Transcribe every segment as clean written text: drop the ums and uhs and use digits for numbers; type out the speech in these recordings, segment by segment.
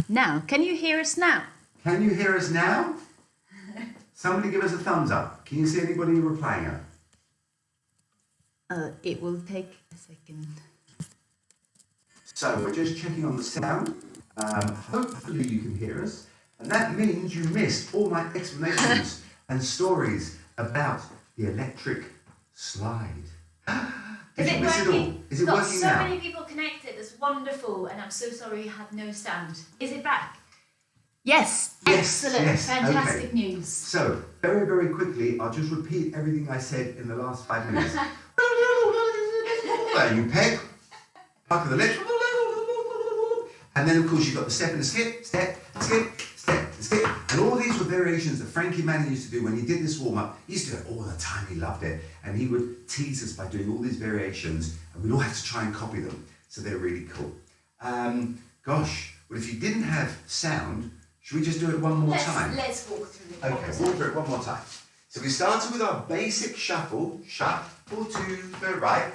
Now, can you hear us now? Can you hear us now? Somebody give us a thumbs up. Can you see anybody replying her? It will take a second. So we're just checking on the sound. Hopefully you can hear us. And that means you missed all my explanations and stories about the electric slide. Did you miss it all? Is it working now? We've got so many people connected. It's wonderful. And I'm so sorry you had no sound. Is it back? Yes. Excellent. Yes. Fantastic Okay. news. So, very, very quickly, I'll just repeat everything I said in the last 5 minutes. And you peg, back of the lip, and then of course you've got the step and the skip, step, skip, step, skip, and all these were variations that Frankie Manning used to do when he did this warm-up. He used to do it all the time, he loved it, and he would tease us by doing all these variations, and we'd all have to try and copy them, so they're really cool. Gosh, well if you didn't have sound, should we just do it one more time? Let's walk through it. Okay, walk through it one more time. So we started with our basic shuffle, shuffle to the right,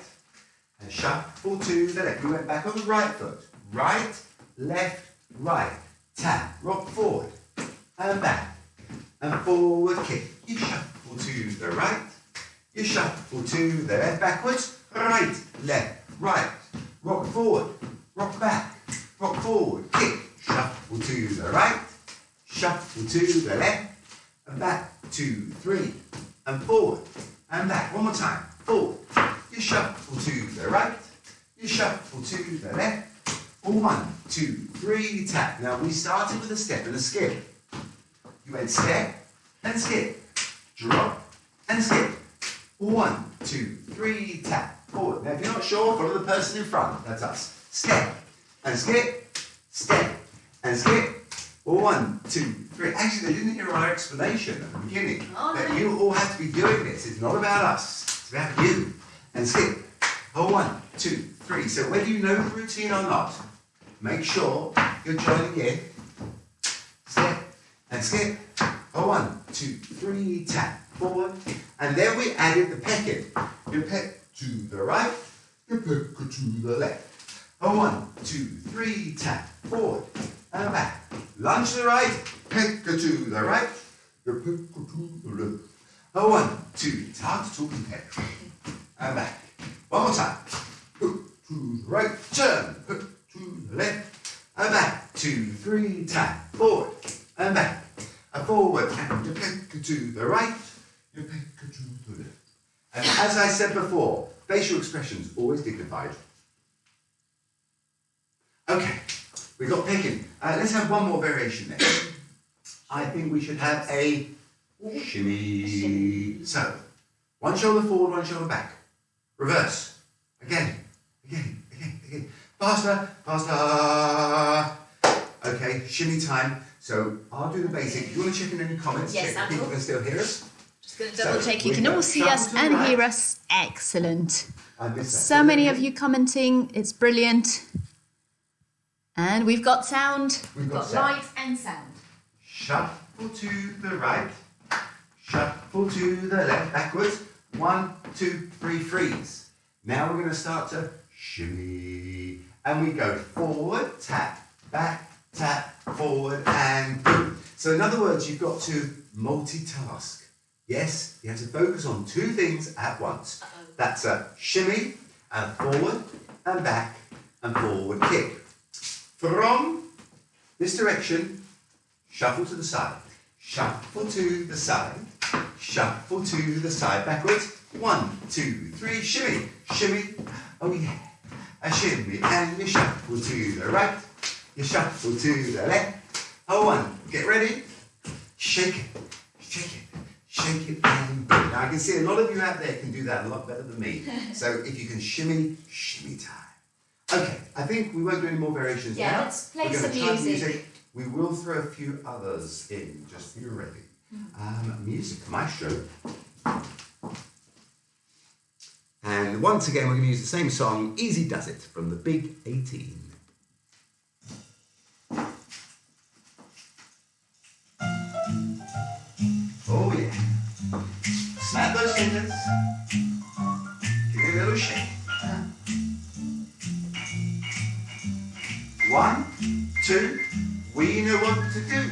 and shuffle to the left. We went back on the right foot. Right, left, right. Tap, rock forward, and back, and forward kick. You shuffle to the right, you shuffle to the left, backwards, right, left, right. Rock forward, rock back, rock forward, kick. Shuffle to the right, shuffle to the left, and back, 2, 3, and forward, and back. One more time, forward. You shuffle to the right, you shuffle to the left. 1, 2, 3, tap. Now we started with a step and a skip. You went step and skip, drop and skip. 1, 2, 3, tap, forward. Now if you're not sure, follow the person in front. That's us. Step and skip, step and skip. 1, 2, 3. Actually, they didn't hear our explanation at the beginning. That you all have to be doing this. It's not about us. It's about you. And skip. 1, 2, 3. So whether you know the routine or not, make sure you're joining in. Step and skip. 1, 2, 3. Tap forward. And then we added the pecking. You peck to the right. You peck to the left. 1, 2, 3. Tap forward and back. Lunge to the right. Peck to the right. You peck to the left. 1, 2. It's hard to talk and peck. And back. One more time. Hook to the right, turn. Hook to the left, and back. 2, 3, tap. Forward and back. And forward, and you peck to the right, you peck to the left. And as I said before, facial expressions always dignified. Okay, we got picking. Let's have one more variation then. I think we should have a shimmy. So, one shoulder forward, one shoulder back. Reverse. Again. Faster, faster. Okay, shimmy time. So I'll do the basic. Do you want to check in any comments? Yes, check if people can still hear us. Just going to double check. You can all see us and hear us. Excellent. So many of you commenting. It's brilliant. And we've got sound. We've got light and sound. Shuffle to the right. Shuffle to the left. Backwards. 1, 2, 3, freeze. Now we're going to start to shimmy. And we go forward, tap, back, tap, forward, and boom. So in other words, you've got to multitask. Yes, you have to focus on 2 things at once. That's a shimmy, and forward, and back, and forward kick. From this direction, shuffle to the side. Shuffle to the side. Shuffle to the side, backwards. 1, 2, 3, shimmy, shimmy. Oh yeah, a shimmy, and you shuffle to the right, you shuffle to the left. 1, get ready. Shake it, shake it, shake it, and boom. Now I can see a lot of you out there can do that a lot better than me. So if you can shimmy, shimmy time. Okay, I think we won't do any more variations now. Yeah, let's play some music. We will throw a few others in, just so you're ready. Music, maestro. And once again, we're going to use the same song, Easy Does It, from the Big 18. Oh yeah. Snap those fingers. Give it a little shake. 1, 2, We know what to do.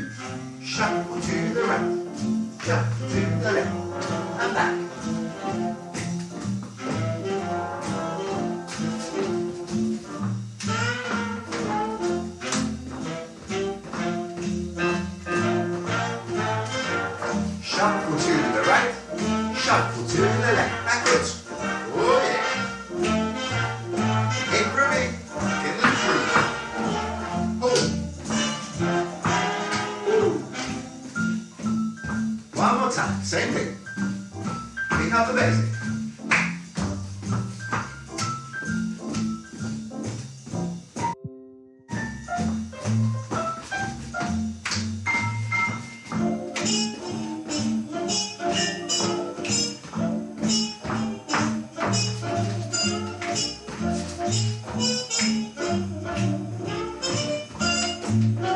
Shuffle to the right, shuffle to the left, and back. Shuffle to the right, shuffle to the left, backwards. Oh yeah. Improving, it'll improve. One more time, same thing. Pick up the basic.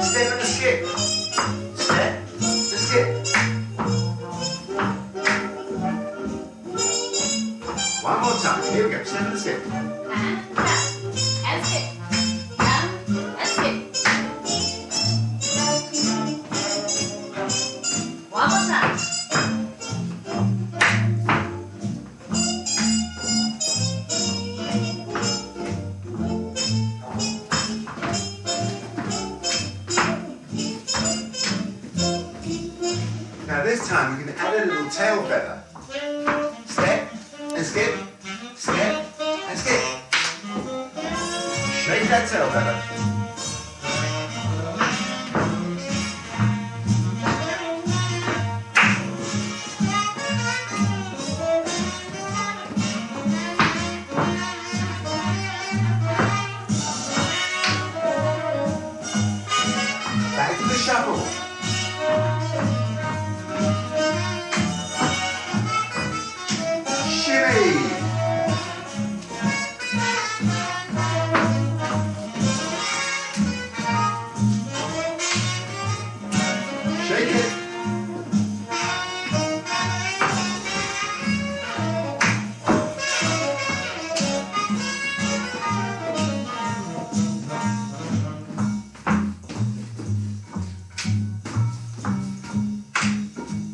Step and a skip. Step and skip. One more time. Here we go. Step and skip. And tap. And skip. And skip. One more time. Now this time we can add a little tail feather. Step and skip, step and skip. Shake that tail feather. Back to the shuffle. Shimmy. Shake it.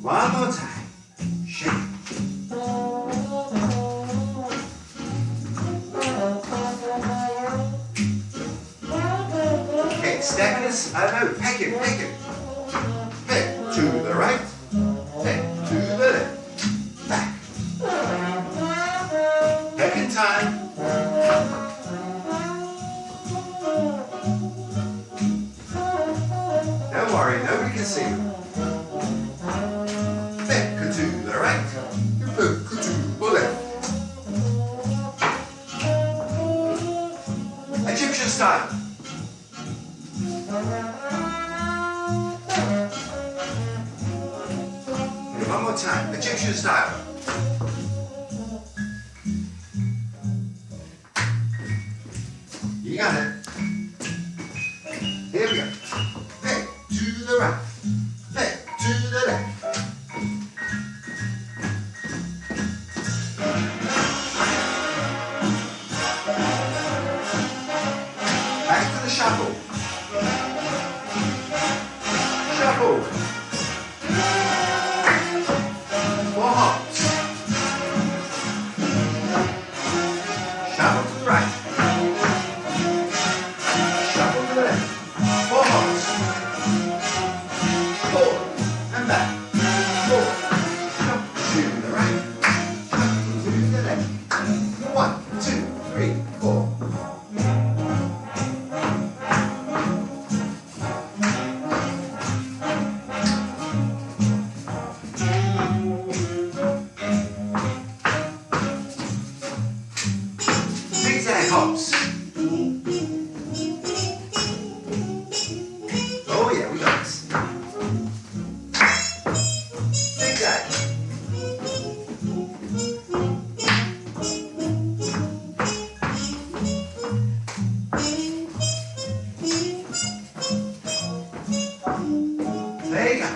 One more time. Shake it. Okay, step in this, peck it. Peck to the right, peck to the left, back. Peck in time. Don't worry, nobody can see you. Peck to the right, peck to the left. Egyptian style. Okay, one more time, Egyptian style. You got it. Here we go. Peck to the right, peck to the left. Back to the shuffle. Shuffle. 4 hops. Shuffle to the right. Shuffle to the left. 4 hops. Forward and back. Forward. Shuffle to the right. Shuffle to the left. 1, 2, 3, 4. Zigzag hops. Oh yeah, we got this. Zigzag. There you go.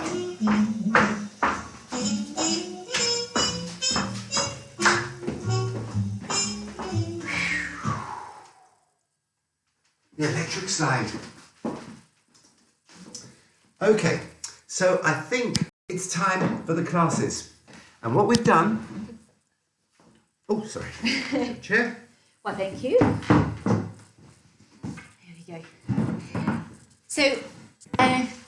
The electric slide. Okay, so I think it's time for the classes. And what we've done... Oh, sorry. Chair. Well, thank you. There we go. So,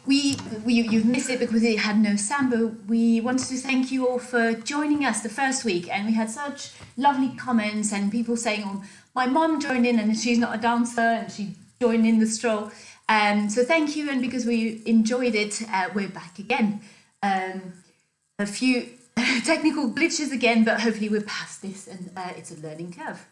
you've missed it because it had no sound, but we wanted to thank you all for joining us the first week, and we had such lovely comments and people saying, "Oh, my mum joined in and she's not a dancer and she joined in the stroll." So thank you, and because we enjoyed it, we're back again. A few technical glitches again, but hopefully we're past this, and it's a learning curve.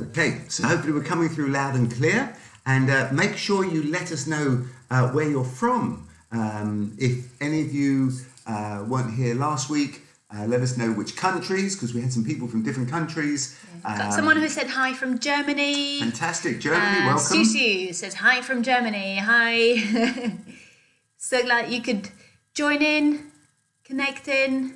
Okay, so hopefully we're coming through loud and clear, and make sure you let us know where you're from. If any of you weren't here last week, let us know which countries, because we had some people from different countries. Got someone who said hi from Germany. Fantastic, Germany, welcome. Susu says hi from Germany. Hi. So glad you could join in, connect in.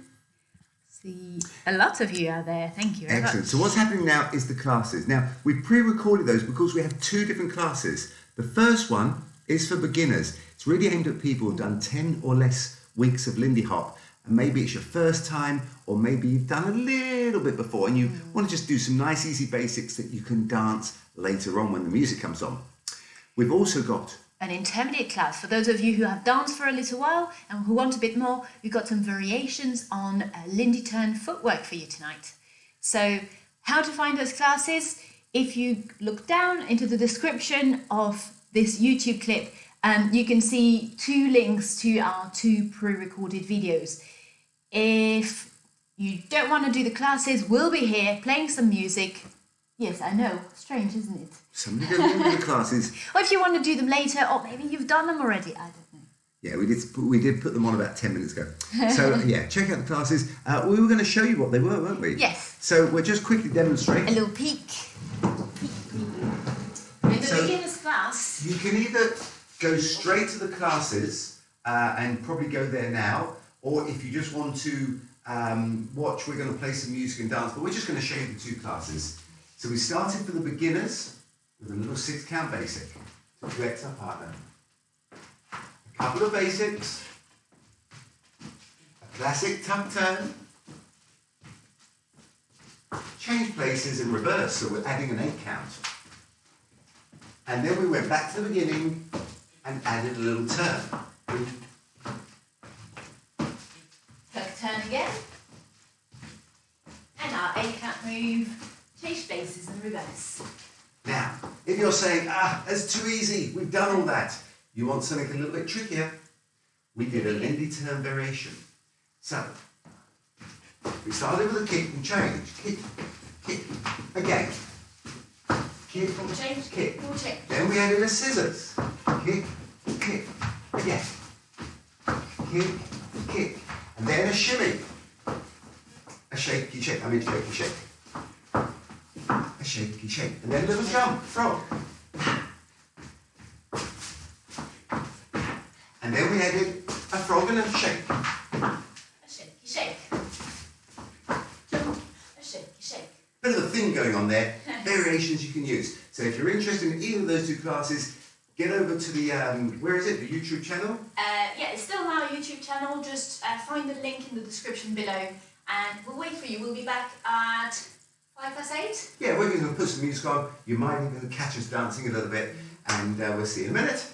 See a lot of you out there. Thank you very Excellent. much. So what's happening now is the classes. Now, we pre-recorded those because we have two different classes. The first one is for beginners. It's really aimed at people who've done 10 or less weeks of Lindy Hop. And maybe it's your first time, or maybe you've done a little bit before and you want to just do some nice easy basics that you can dance later on when the music comes on. We've also got an intermediate class for those of you who have danced for a little while and who want a bit more. We've got some variations on Lindy turn footwork for you tonight. So how to find those classes? If you look down into the description of this YouTube clip, you can see two links to our two pre-recorded videos. If you don't want to do the classes, we'll be here playing some music. Yes, I know, strange, isn't it? somebody don't do the classes. Or if you want to do them later, or maybe you've done them already, I don't know. Yeah, we did put them on about 10 minutes ago. So yeah, check out the classes. We were going to show you what they were, weren't we? Yes. So we'll just quickly demonstrate. A little peek. In the beginner's class. You can either go straight to the classes and probably go there now, or if you just want to watch, we're going to play some music and dance, but we're just going to show you the two classes. So we started for the beginners with a little 6-count basic to flex our partner. A couple of basics, a classic tuck turn, change places in reverse, so we're adding an 8-count. And then we went back to the beginning and added a little turn. Tuck turn again. And our 8-count move, change places in reverse. Now, if you're saying, that's too easy, we've done all that, you want something a little bit trickier, we did a Lindy turn variation. So, we started with a kick and change. Kick, kick, again. Kick, Change, kick. change. Then we added a scissors. Kick, kick, again. Kick, kick. And then a shimmy. A shaky shake, shaky shake. A shaky shake. And then a little jump, frog. And then we added a frog and a shake. A shaky shake. Jump, a shaky shake. Bit of a thing going on there. Variations you can use. So if you're interested in either of those two classes, get over to the, where is it, the YouTube channel? Yeah, it's still on our YouTube channel. Just find the link in the description below and we'll wait for you. We'll be back at 8:05. Yeah, we're going to put some music on. You might even catch us dancing a little bit, and we'll see you in a minute.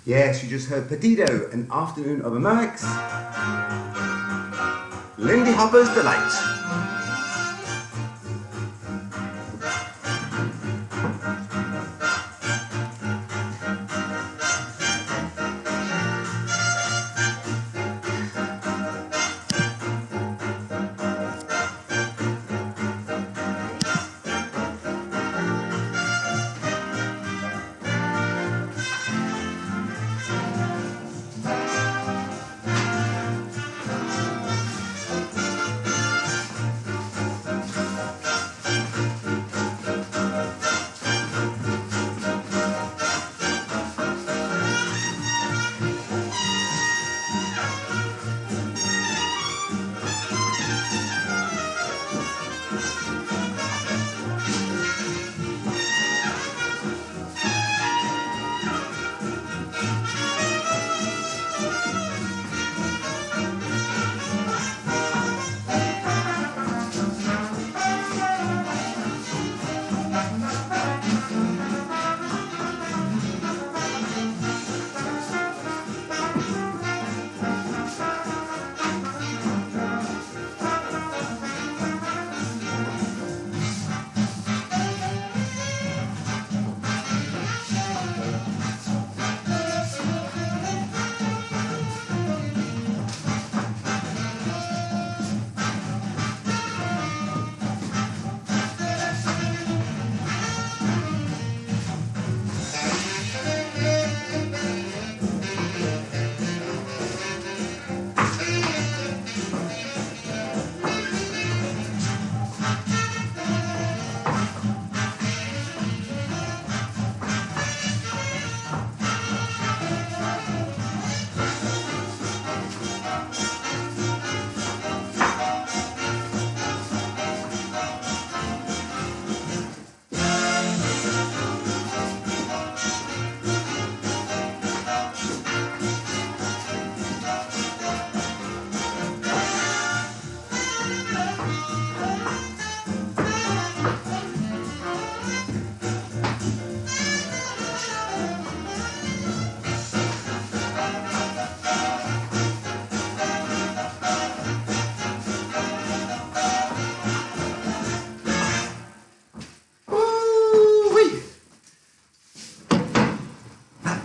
Yes, you just heard Perdido, An Afternoon of Americs. Lindy Hopper's Delight.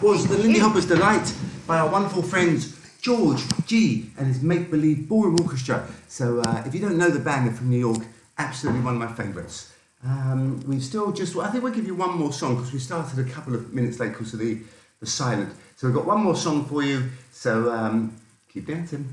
Was the Lindy Hopper's Delight by our wonderful friends George G and his make-believe ballroom orchestra. So if you don't know the band, they're from New York, absolutely one of my favourites. We've still just, I think we'll give you one more song because we started a couple of minutes late because of the silent. So we've got one more song for you, so keep dancing.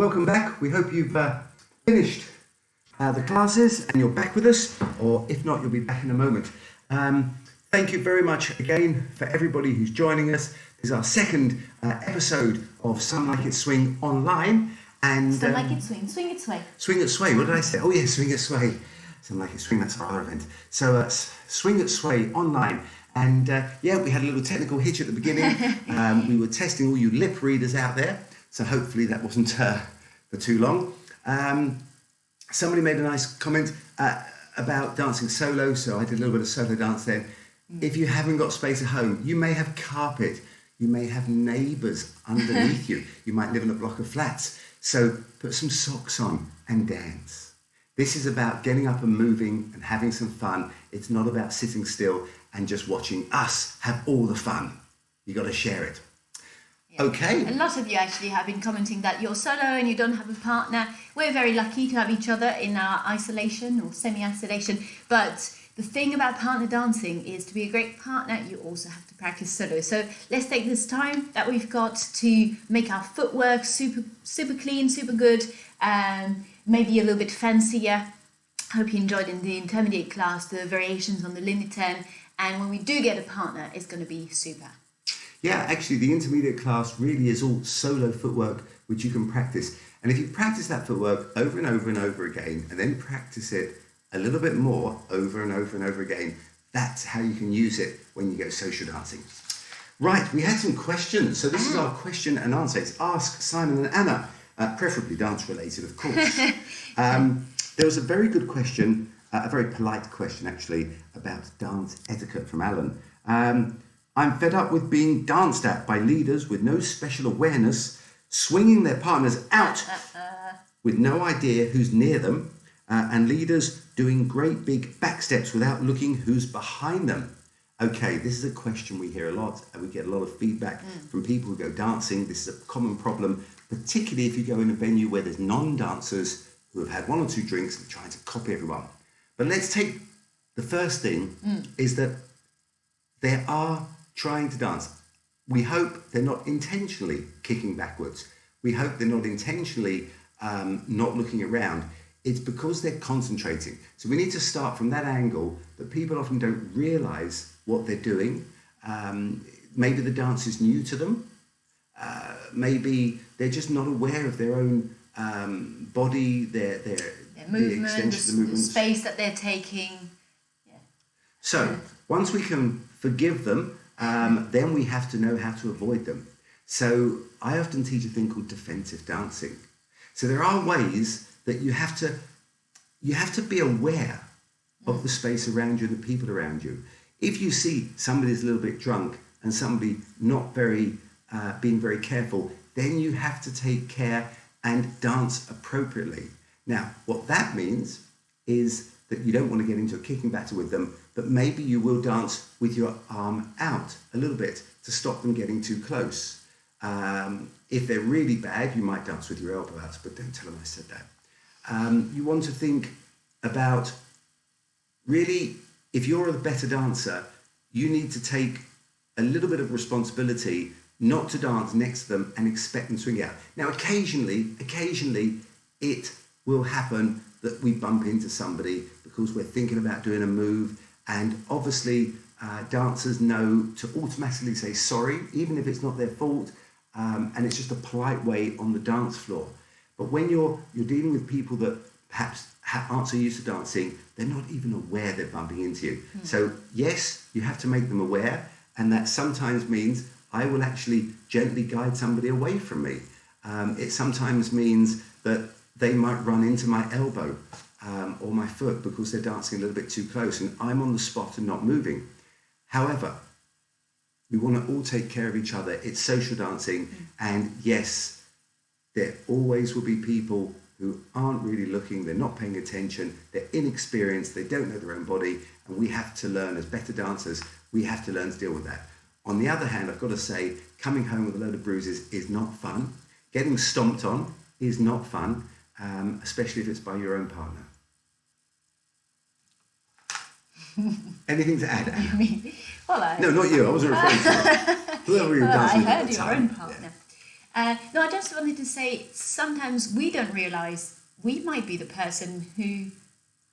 welcome back. We hope you've finished the classes and you're back with us, or if not, you'll be back in a moment. Thank you very much again for everybody who's joining us. This is our second episode of Some Like It Swing online. And Some Like It Swing, Swing It Sway. Swing It Sway, what did I say? Oh yeah, Swing It Sway. Some Like It Swing, that's our other event. So Swing It Sway online. And yeah, we had a little technical hitch at the beginning. We were testing all you lip readers out there. So hopefully that wasn't for too long. Somebody made a nice comment about dancing solo. So I did a little bit of solo dance then. If you haven't got space at home, you may have carpet. You may have neighbours underneath you. You might live in a block of flats. So put some socks on and dance. This is about getting up and moving and having some fun. It's not about sitting still and just watching us have all the fun. You got to share it. Yeah. Okay. A lot of you actually have been commenting that you're solo and you don't have a partner. We're very lucky to have each other in our isolation or semi-isolation. But the thing about partner dancing is to be a great partner, you also have to practice solo. So let's take this time that we've got to make our footwork super clean, super good, maybe a little bit fancier. Hope you enjoyed in the intermediate class the variations on the Lindy 10. And when we do get a partner, it's going to be super. Yeah, actually the intermediate class really is all solo footwork, which you can practice. And if you practice that footwork over and over and over again, and then practice it a little bit more over and over and over again, that's how you can use it when you go social dancing. Right, we had some questions. So this is our question and answer. It's Ask Simon and Anna, preferably dance related, of course. There was a very good question, a very polite question actually, about dance etiquette from Alan. I'm fed up with being danced at by leaders with no special awareness, swinging their partners out with no idea who's near them, and leaders doing great big back steps without looking who's behind them. Okay, this is a question we hear a lot, and we get a lot of feedback from people who go dancing. This is a common problem, particularly if you go in a venue where there's non-dancers who have had one or two drinks and trying to copy everyone. But let's take the first thing is that they are trying to dance. We hope they're not intentionally kicking backwards. We hope they're not intentionally not looking around. It's because they're concentrating. So we need to start from that angle that people often don't realise what they're doing. Maybe the dance is new to them. Maybe they're just not aware of their own body, their movement, the extension of the movements. The space that they're taking. Yeah. So once we can forgive them, then we have to know how to avoid them. So I often teach a thing called defensive dancing. So there are ways that you have to be aware of the space around you and the people around you. If you see somebody's a little bit drunk and somebody not very being very careful, then you have to take care and dance appropriately. Now, what that means is that you don't want to get into a kicking battle with them, but maybe you will dance with your arm out a little bit to stop them getting too close. If they're really bad, you might dance with your elbow out, but don't tell them I said that. You want to think about, really, if you're a better dancer, you need to take a little bit of responsibility not to dance next to them and expect them to swing out. Now, occasionally, it will happen that we bump into somebody because we're thinking about doing a move, and obviously dancers know to automatically say sorry, even if it's not their fault, and it's just a polite way on the dance floor. But when you're dealing with people that perhaps aren't so used to dancing, they're not even aware they're bumping into you. So yes, you have to make them aware, and that sometimes means I will actually gently guide somebody away from me. It sometimes means that they might run into my elbow or my foot because they're dancing a little bit too close and I'm on the spot and not moving. However, we want to all take care of each other. It's social dancing, and yes, there always will be people who aren't really looking, they're not paying attention, they're inexperienced, they don't know their own body, and we have to learn, as better dancers, we have to learn to deal with that. On the other hand, I've got to say, coming home with a load of bruises is not fun. Getting stomped on is not fun, especially if it's by your own partner. Anything to add, Anna? Well, no, not you. I wasn't referring to you. Whoever you're dancing with I at heard the your time. own partner. No, I just wanted to say sometimes we don't realise we might be the person who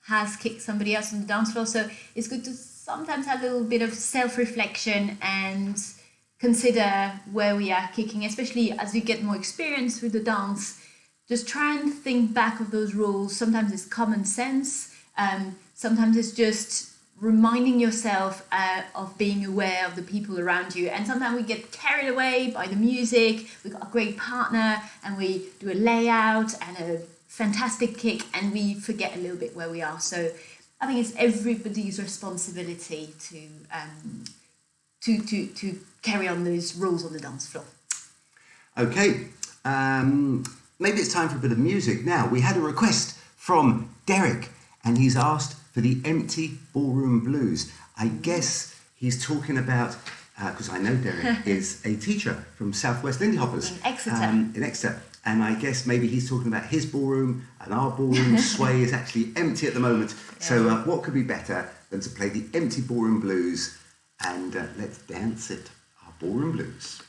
has kicked somebody else on the dance floor. So it's good to sometimes have a little bit of self-reflection and consider where we are kicking, especially as you get more experience with the dance. Just try and think back of those rules. Sometimes it's common sense. Sometimes it's just reminding yourself of being aware of the people around you. And sometimes we get carried away by the music. We've got a great partner and we do a layout and a fantastic kick and we forget a little bit where we are. So I think it's everybody's responsibility to carry on those rules on the dance floor. Okay, maybe it's time for a bit of music now. We had a request from Derek and he's asked for the Empty Ballroom Blues. I guess he's talking about, because I know Derek is a teacher from Southwest Lindy Hoppers. In Exeter. And I guess maybe he's talking about his ballroom and our ballroom sway is actually empty at the moment. Yeah. So what could be better than to play the Empty Ballroom Blues and let's dance it, our ballroom blues.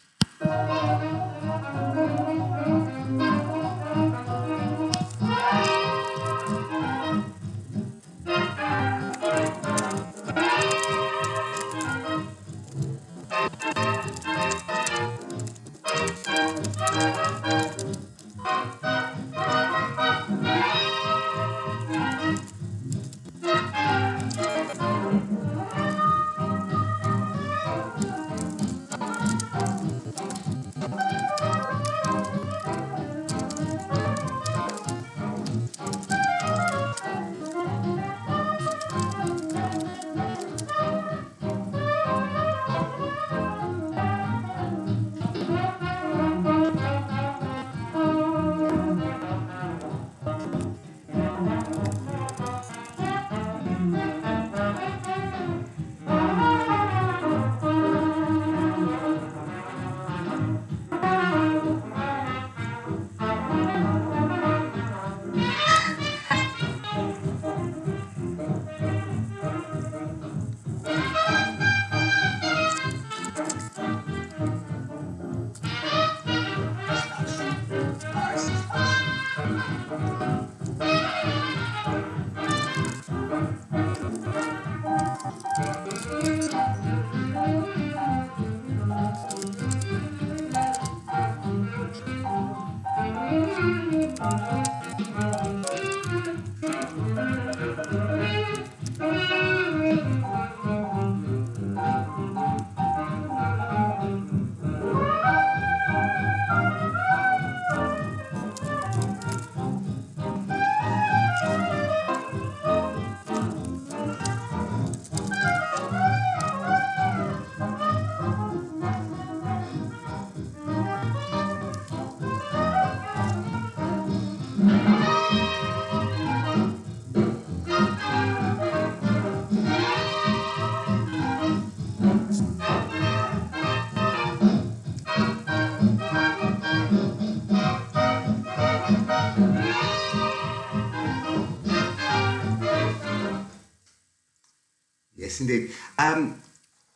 Yes, indeed.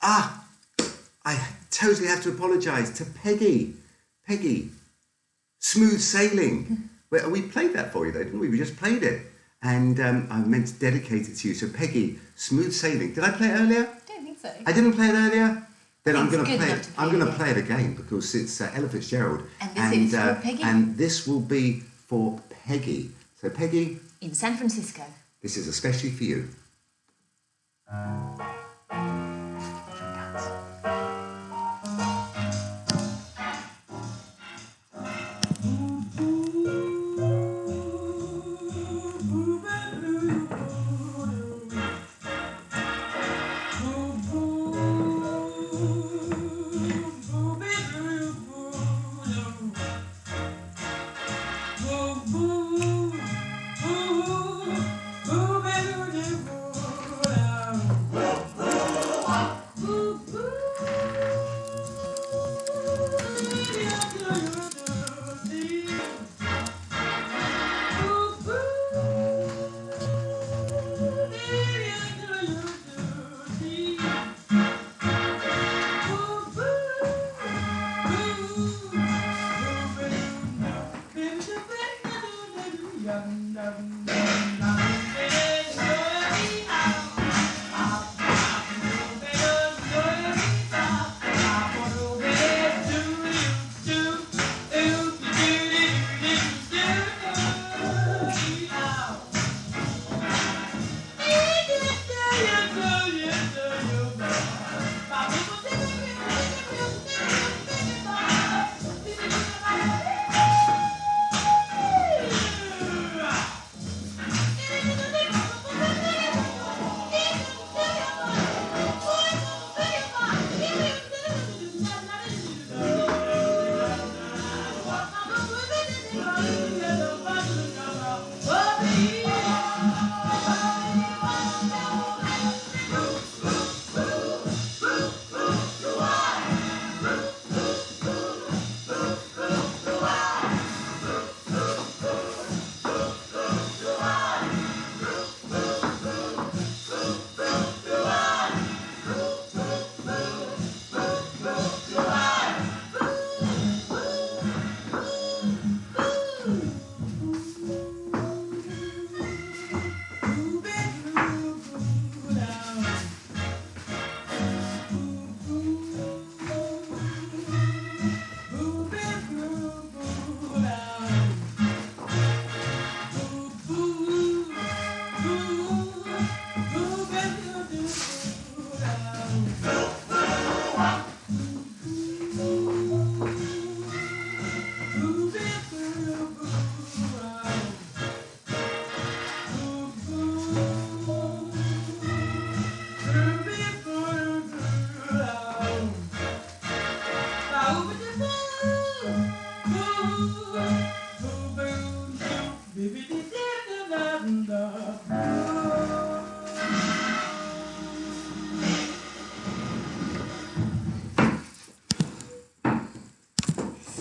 I totally have to apologise to Peggy. Peggy, Smooth Sailing. Well, we played that for you, though, didn't we? We just played it. And I meant to dedicate it to you. So, Peggy, Smooth Sailing. Did I play it earlier? I don't think so. I didn't play it earlier? Then I'm going to It's play good it. not to I'm play going to it play it again because it's Ella Fitzgerald. And this is for Peggy? And this will be for Peggy. So, Peggy, In San Francisco. this is especially for you.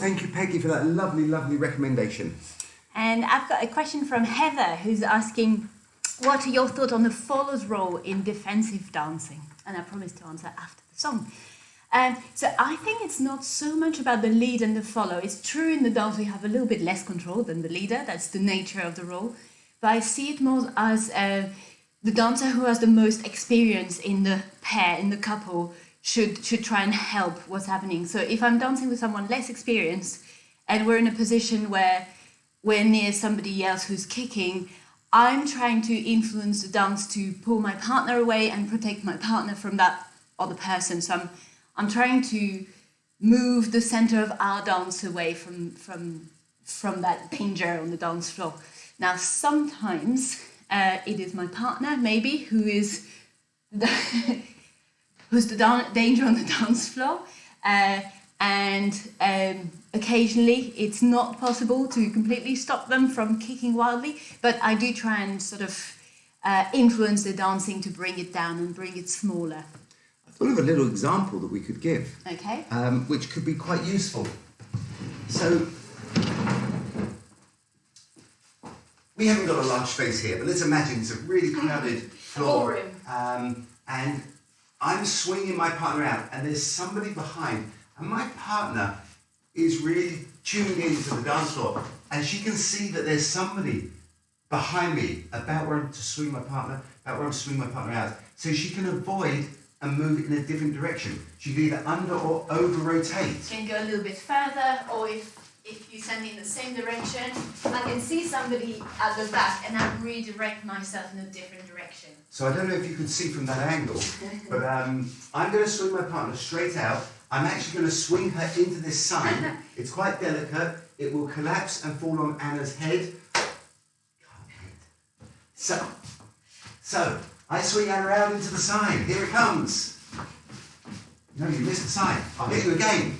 thank you, Peggy, for that lovely, lovely recommendation. And I've got a question from Heather, who's asking, what are your thoughts on the follow's role in defensive dancing? And I promise to answer after the song. So I think it's not so much about the lead and the follow. It's true in the dance we have a little bit less control than the leader. That's the nature of the role. But I see it more as the dancer who has the most experience in the pair, in the couple, should try and help what's happening. So if I'm dancing with someone less experienced and we're in a position where we're near somebody else who's kicking, I'm trying to influence the dance to pull my partner away and protect my partner from that other person. So I'm trying to move the center of our dance away from that danger on the dance floor. Now, sometimes it is my partner, maybe, who's the danger on the dance floor. And occasionally it's not possible to completely stop them from kicking wildly, but I do try and sort of influence the dancing to bring it down and bring it smaller. I thought of a little example that we could give, Okay. which could be quite useful. So, we haven't got a large space here, but let's imagine it's a really crowded floor. And I'm swinging my partner out, and there's somebody behind, and my partner is really tuned into the dance floor, and she can see that there's somebody behind me about where I'm to swing my partner, about where I'm swinging my partner out, so she can avoid and move in a different direction. She can either under or over rotate. You can go a little bit further, or if you send me in the same direction, I can see somebody at the back and I redirect myself in a different direction. So I don't know if you could see from that angle, but I'm going to swing my partner straight out. I'm actually going to swing her into this sign. It's quite delicate. It will collapse and fall on Anna's head. So I swing Anna out into the sign. Here it comes. No, you missed the sign. I'll hit you again.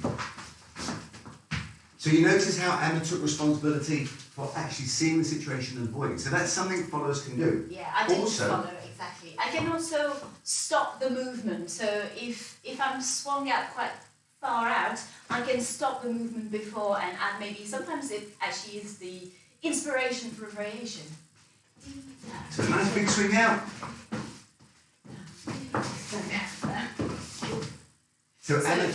So you notice how Anna took responsibility for actually seeing the situation and avoiding. So that's something followers can do. Yeah, I didn't follow exactly. I can also stop the movement. So if I'm swung out quite far out, I can stop the movement before and add maybe, sometimes it actually is the inspiration for a variation. So a nice big swing out. So Anna,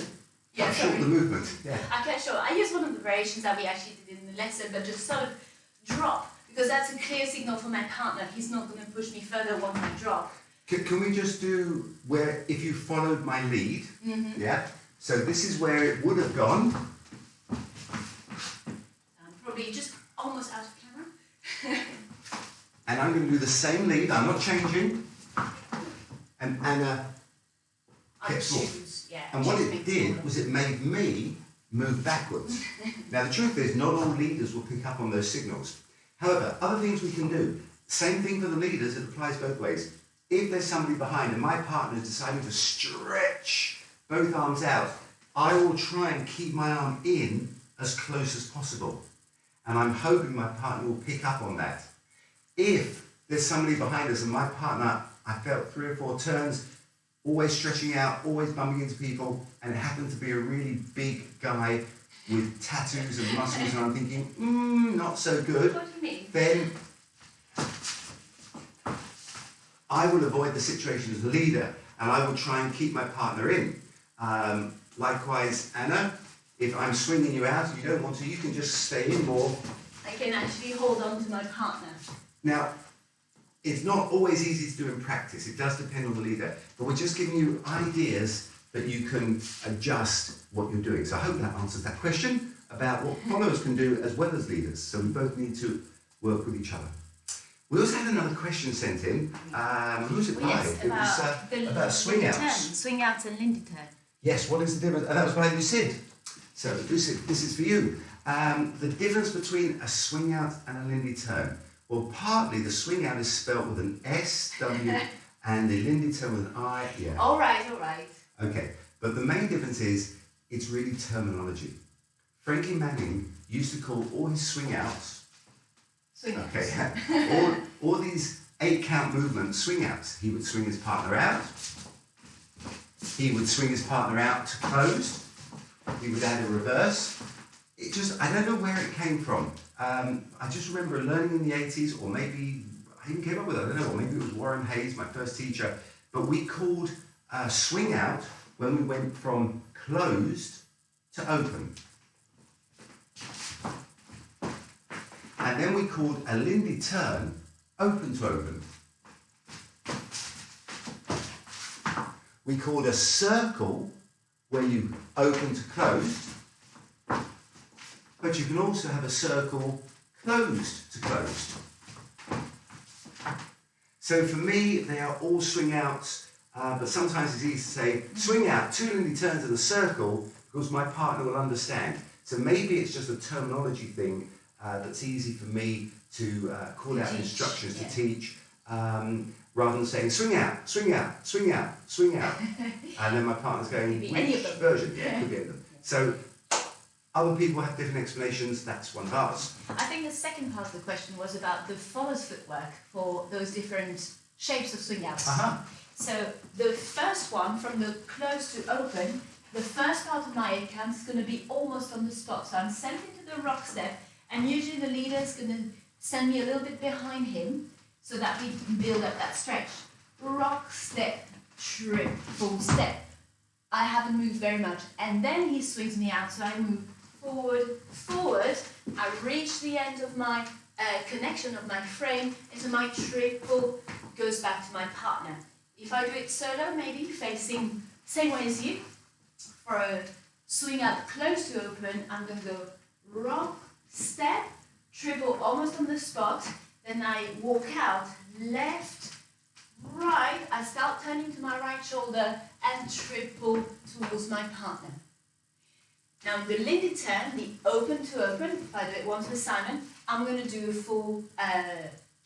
yeah, short the movement. Yeah. Okay, sure. I use one of the variations that we actually did in the lesson, but just sort of drop, because that's a clear signal for my partner. He's not going to push me further once I drop. Can we just do where, if you followed my lead, yeah? So this is where it would have gone. I'm probably just almost out of camera. And I'm going to do the same lead. I'm not changing. And Anna kept off. Yeah, and what it did was it made me move backwards. Now the truth is, not all leaders will pick up on those signals. However, other things we can do. Same thing for the leaders. It applies both ways. If there's somebody behind and my partner is deciding to stretch both arms out, I will try and keep my arm in as close as possible. And I'm hoping my partner will pick up on that. If there's somebody behind us and my partner, I felt 3 or 4 turns, always stretching out, always bumping into people, and it happened to be a really big guy with tattoos and muscles, and I'm thinking, not so good. What do you mean? Then I will avoid the situation as a leader, and I will try and keep my partner in. Likewise, Anna, if I'm swinging you out and you don't want to, you can just stay in more. I can actually hold on to my partner. Now, it's not always easy to do in practice. It does depend on the leader. But we're just giving you ideas that you can adjust what you're doing. So I hope that answers that question about what followers can do as well as leaders. So we both need to work with each other. We also had another question sent in. Who was it by? Yes, about swing outs. Swing outs and Lindy turn. Yes, what is the difference? And that was by Lucid. So Lucid, this is for you. The difference between a swing out and a Lindy turn. Well, partly the swing out is spelt with an S, W, and the Lindy turn with an I. Yeah. All right. Okay, but the main difference is it's really terminology. Frankie Manning used to call all his swing outs. Swing outs. Okay, all these 8-count movements, swing outs. He would swing his partner out. He would swing his partner out to close. He would add a reverse. I don't know where it came from. I just remember learning in the 80s, or maybe I even came up with it, I don't know, or maybe it was Warren Hayes, my first teacher, but we called swing out when we went from closed to open. And then we called a Lindy turn open to open. We called a circle where you open to closed, but you can also have a circle closed to closed. So for me, they are all swing outs, but sometimes it's easy to say swing out, 2 Lindy turns in a circle, because my partner will understand. So maybe it's just a terminology thing that's easy for me to call out instructions to teach, rather than saying swing out, swing out, swing out, swing out. And then my partner's going, which version? Yeah, it could be any of them. So other people have different explanations, that's one of ours. I think the second part of the question was about the follows footwork for those different shapes of swing outs. So the first one, from the close to open, the first part of my 8 count is going to be almost on the spot. So I'm sent into the rock step, and usually the leader is going to send me a little bit behind him so that we can build up that stretch. Rock, step, triple step. I haven't moved very much. And then he swings me out, so I move forward, forward. I reach the end of my connection of my frame, and so my triple goes back to my partner. If I do it solo, maybe facing same way as you, for a swing out close to open, I'm going to go rock, step, triple almost on the spot, then I walk out, left, right, I start turning to my right shoulder and triple towards my partner. Now in the Lindy turn, the open to open, if I do it once with Simon, I'm going to do a full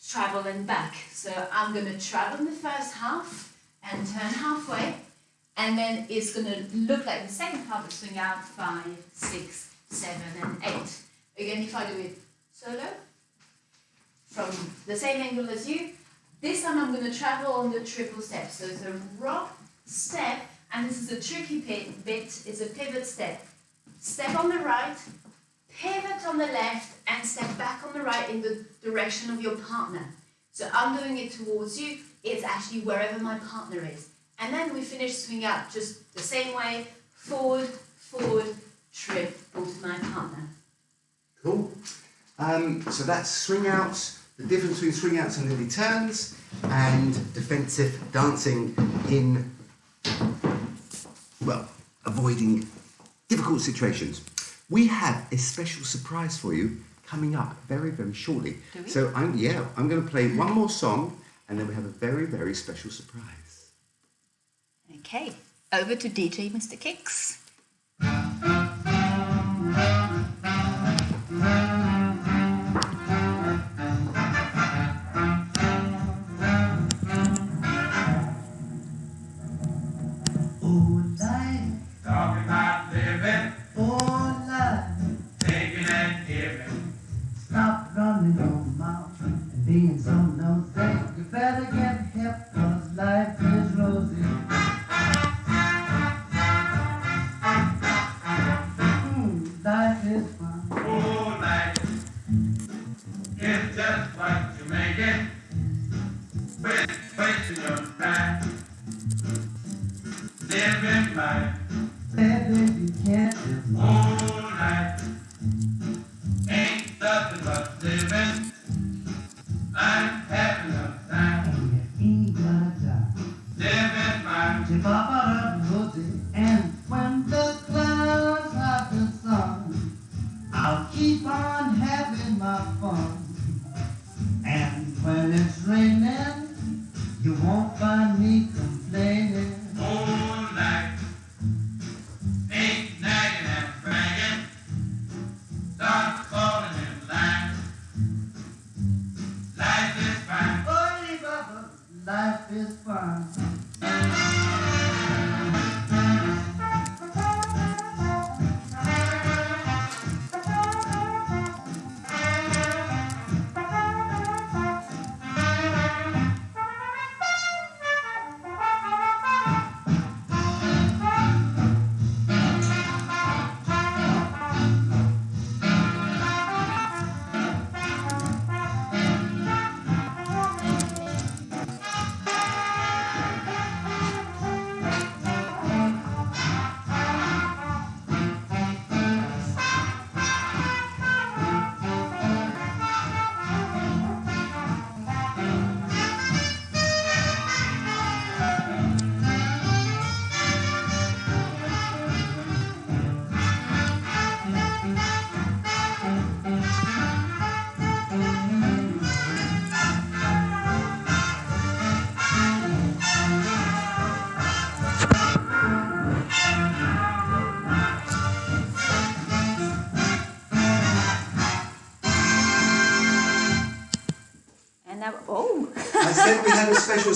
travel and back. So I'm going to travel in the first half and turn halfway, and then it's going to look like the second part of the swing out, 5, 6, 7 and 8. Again, if I do it solo, from the same angle as you, this time I'm going to travel on the triple step. So it's a rock, step, and this is a tricky bit, it's a pivot step. Step on the right, pivot on the left, and step back on the right in the direction of your partner. So I'm doing it towards you, it's actually wherever my partner is. And then we finish swing out just the same way, forward, forward, triple to my partner. Cool. So that's swing outs, the difference between swing outs and Lindy turns, and defensive dancing in, well, avoiding difficult situations. We have a special surprise for you coming up very, very shortly. Do we? So I'm going to play one more song, and then we have a very, very special surprise. Okay, over to DJ Mr. Kicks. Being so nosy, you better get hip, 'cause life is rosy. Life is fun. Oh, life is just what you make it. With wasting your time. Living life. Baby, you can't just Oh, life ain't nothing but living. I'm having a time. you ain't got a job. Living life. Chip off out of the rosy, and when the clouds have the sun, I'll keep on having my fun. And when it's raining, you won't find me complaining. Oh, life ain't nagging and bragging.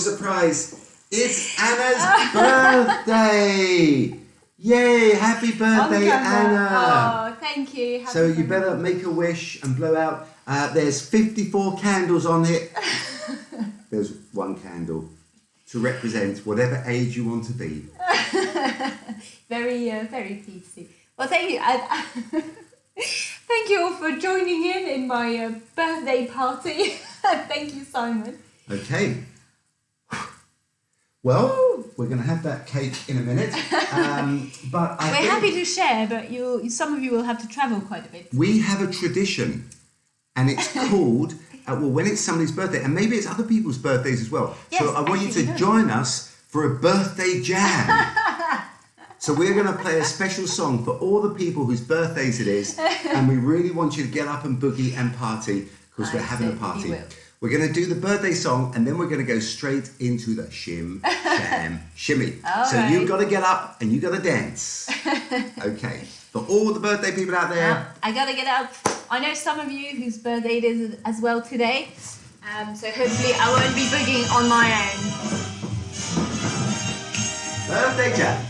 surprise. It's Anna's birthday. Yay, happy birthday, Anna. Oh, thank you. So you better make a wish and blow out. There's 54 candles on it. There's one candle to represent whatever age you want to be. Very peaceful. Well, thank you. Thank you all for joining in my birthday party. Thank you, Simon. Okay. Well, we're going to have that cake in a minute. But we're happy to share, but some of you will have to travel quite a bit. We have a tradition, and it's called, when it's somebody's birthday, and maybe it's other people's birthdays as well. Yes, so I want you to join us for a birthday jam. So we're going to play a special song for all the people whose birthdays it is, and we really want you to get up and boogie and party, because we're having a party. We're going to do the birthday song, and then we're going to go straight into the Shim, Sham, Shimmy. So you've got to get up and you've got to dance. Okay. For all the birthday people out there. I got to get up. I know some of you whose birthday it is as well today. So hopefully I won't be boogieing on my own. Birthday jam.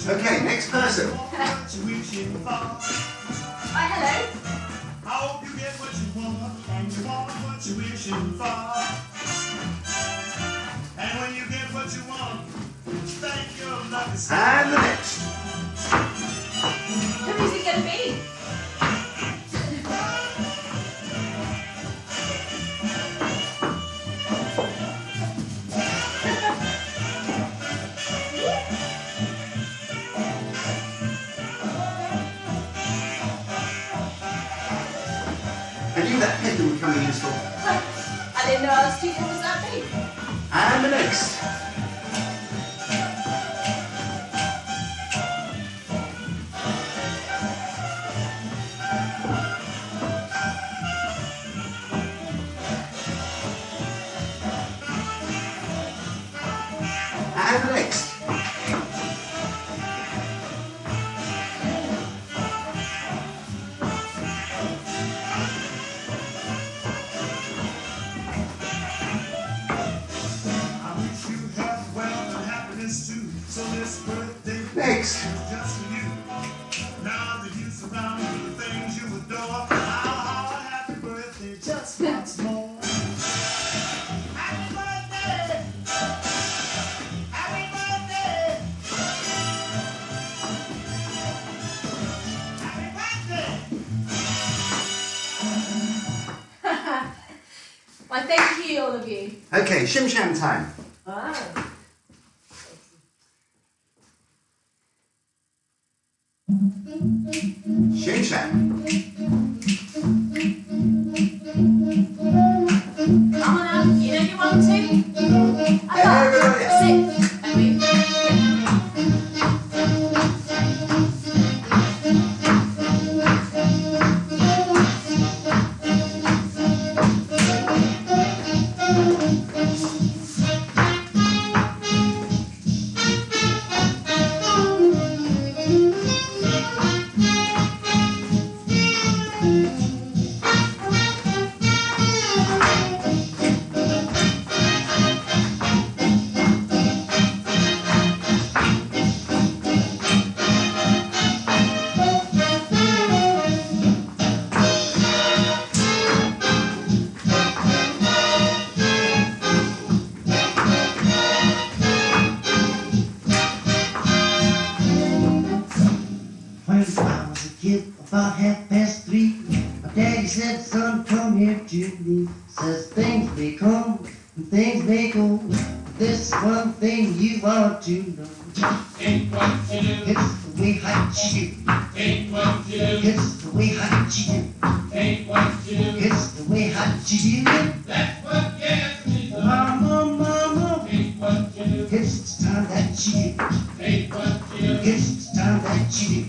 Okay, next person. Hi, hello. I hope you get what you want, and you want what you're wishing for. And when you get what you want, thank your lucky star. And the next. Who is it going to be? I knew that pendant would come in useful. I didn't know I was too was that big. And the next. And the next. Next. Just for you. Now that you surround me with things you adore, our happy birthday just once more. Happy birthday! Happy birthday! Happy birthday! Well, thank you, all of you. Okay, Shim Sham time. Oh. Shim Sham. Come on up, you know you want to. Everybody else. Sit. When I was a kid, about 3:30, my daddy said, son, come here to me. Says things may come and things may go. This one thing you ought to know. Ain't what you do, It's the way how you do. ain't what you do, It's the way how you do. ain't what you do. It's the way how you do. That's what gets me so. Mama, mama, Ain't what you do, it's the time that you do. ain't what you do, It's the time that you do.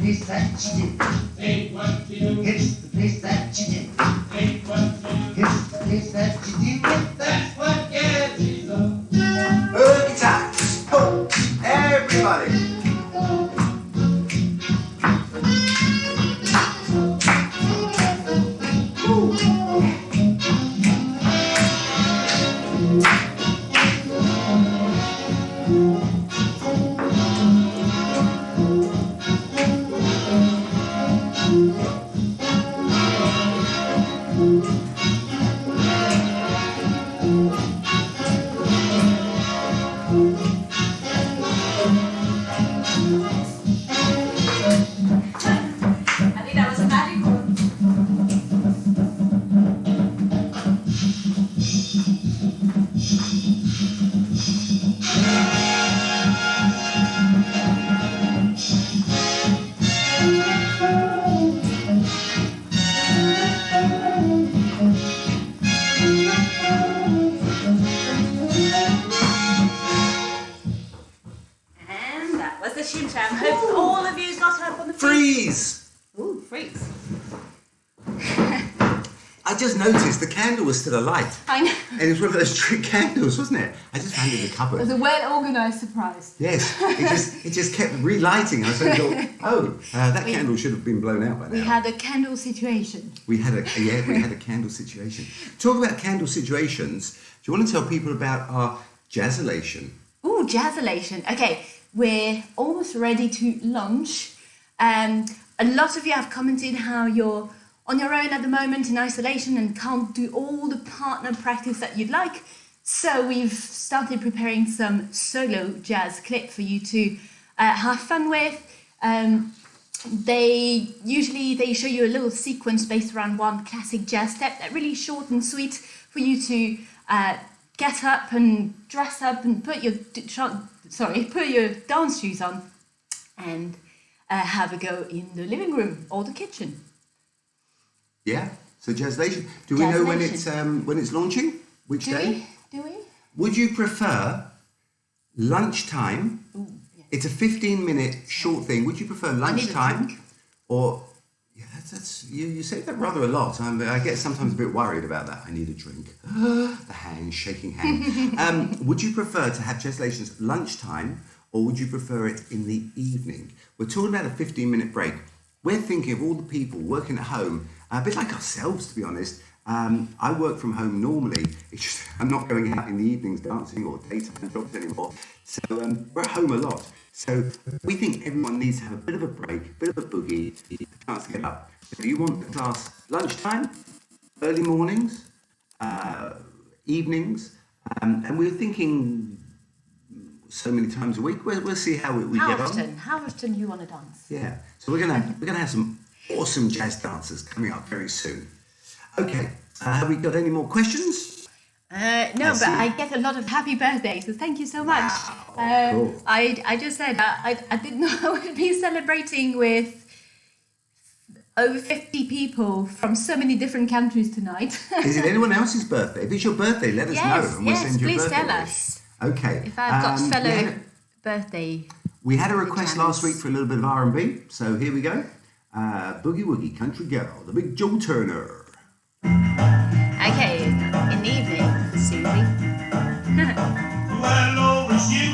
place that you do. Take what you do. It's the place that you do. Take what you do. It's the place that you do. That's what gets me so. Boogie time. Oh, everybody. I think that was a magic one. And that was the Shim Sham. Hope all of you got up on the feet. Freeze! Ooh, freeze. I just noticed the candle was still alight. I know. And it was one of those trick candles, wasn't it? I just found it in the It cupboard. was a well-organised surprise. Yes, it just kept relighting. And I suddenly thought, that candle should have been blown out by now. We had a candle situation. We had a candle situation. Talk about candle situations. Do you want to tell people about our jazzolation? Ooh, jazzolation. Okay, we're almost ready to launch. A lot of you have commented how you're on your own at the moment in isolation and can't do all the partner practice that you'd like. So we've started preparing some solo jazz clip for you to have fun with. They show you a little sequence based around one classic jazz step that really short and sweet for you to get up and dress up and put your dance shoes on and have a go in the living room or the kitchen. Yeah. So jazzolation. Do we know when Jazzolation. it's launching? Which day? Do we? Would you prefer lunchtime? Ooh, yeah. It's a 15-minute short thing. Would you prefer need a lunchtime drink. or? Yeah, that's you say that rather a lot. I get sometimes a bit worried about that. I need a drink. The hand, shaking hand. Would you prefer to have jazzolations lunchtime or would you prefer it in the evening? We're talking about a 15-minute break. We're thinking of all the people working at home, a bit like ourselves, to be honest. I work from home normally. It's just I'm not going out in the evenings dancing or daytime jobs anymore. So we're at home a lot. So we think everyone needs to have a bit of a break, a bit of a boogie, a chance to get up. So you want the class lunchtime, early mornings, evenings, and we're thinking so many times a week. We'll see how we get on. How often do you want to dance? Yeah. So we're gonna have some awesome jazz dancers coming up very soon. Okay. Have we got any more questions? No, but I get a lot of happy birthdays, so thank you so much. Cool. I just said I didn't know I would be celebrating with over 50 people from so many different countries tonight. Is it anyone else's birthday? If it's your birthday, let us know and we'll send you a please birthday tell wish. us Okay. if I've got fellow birthday. We had a request pajamas. last week for a little bit of R&B, so here we go. Boogie Woogie Country Girl, the big Joe Turner. Okay, in the evening, Susie. Well, over you,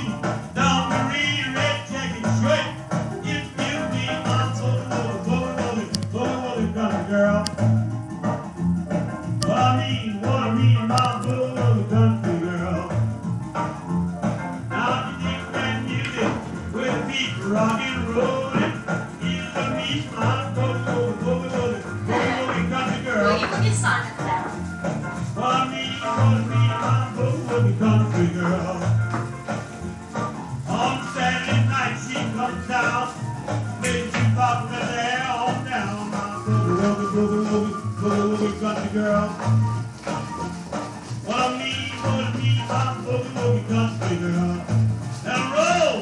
down the red jacket straight. If you be my boogie country girl. What I mean, my boogie country girl. Now you think that music will be rock and rollin'. You and me, my boogie country girl. Boogie sign down. What I mean, my boogie country girl. On Saturday night she comes down, makes you pop that hair on down. My boogie country girl. What I mean, my boogie country girl. Now roll.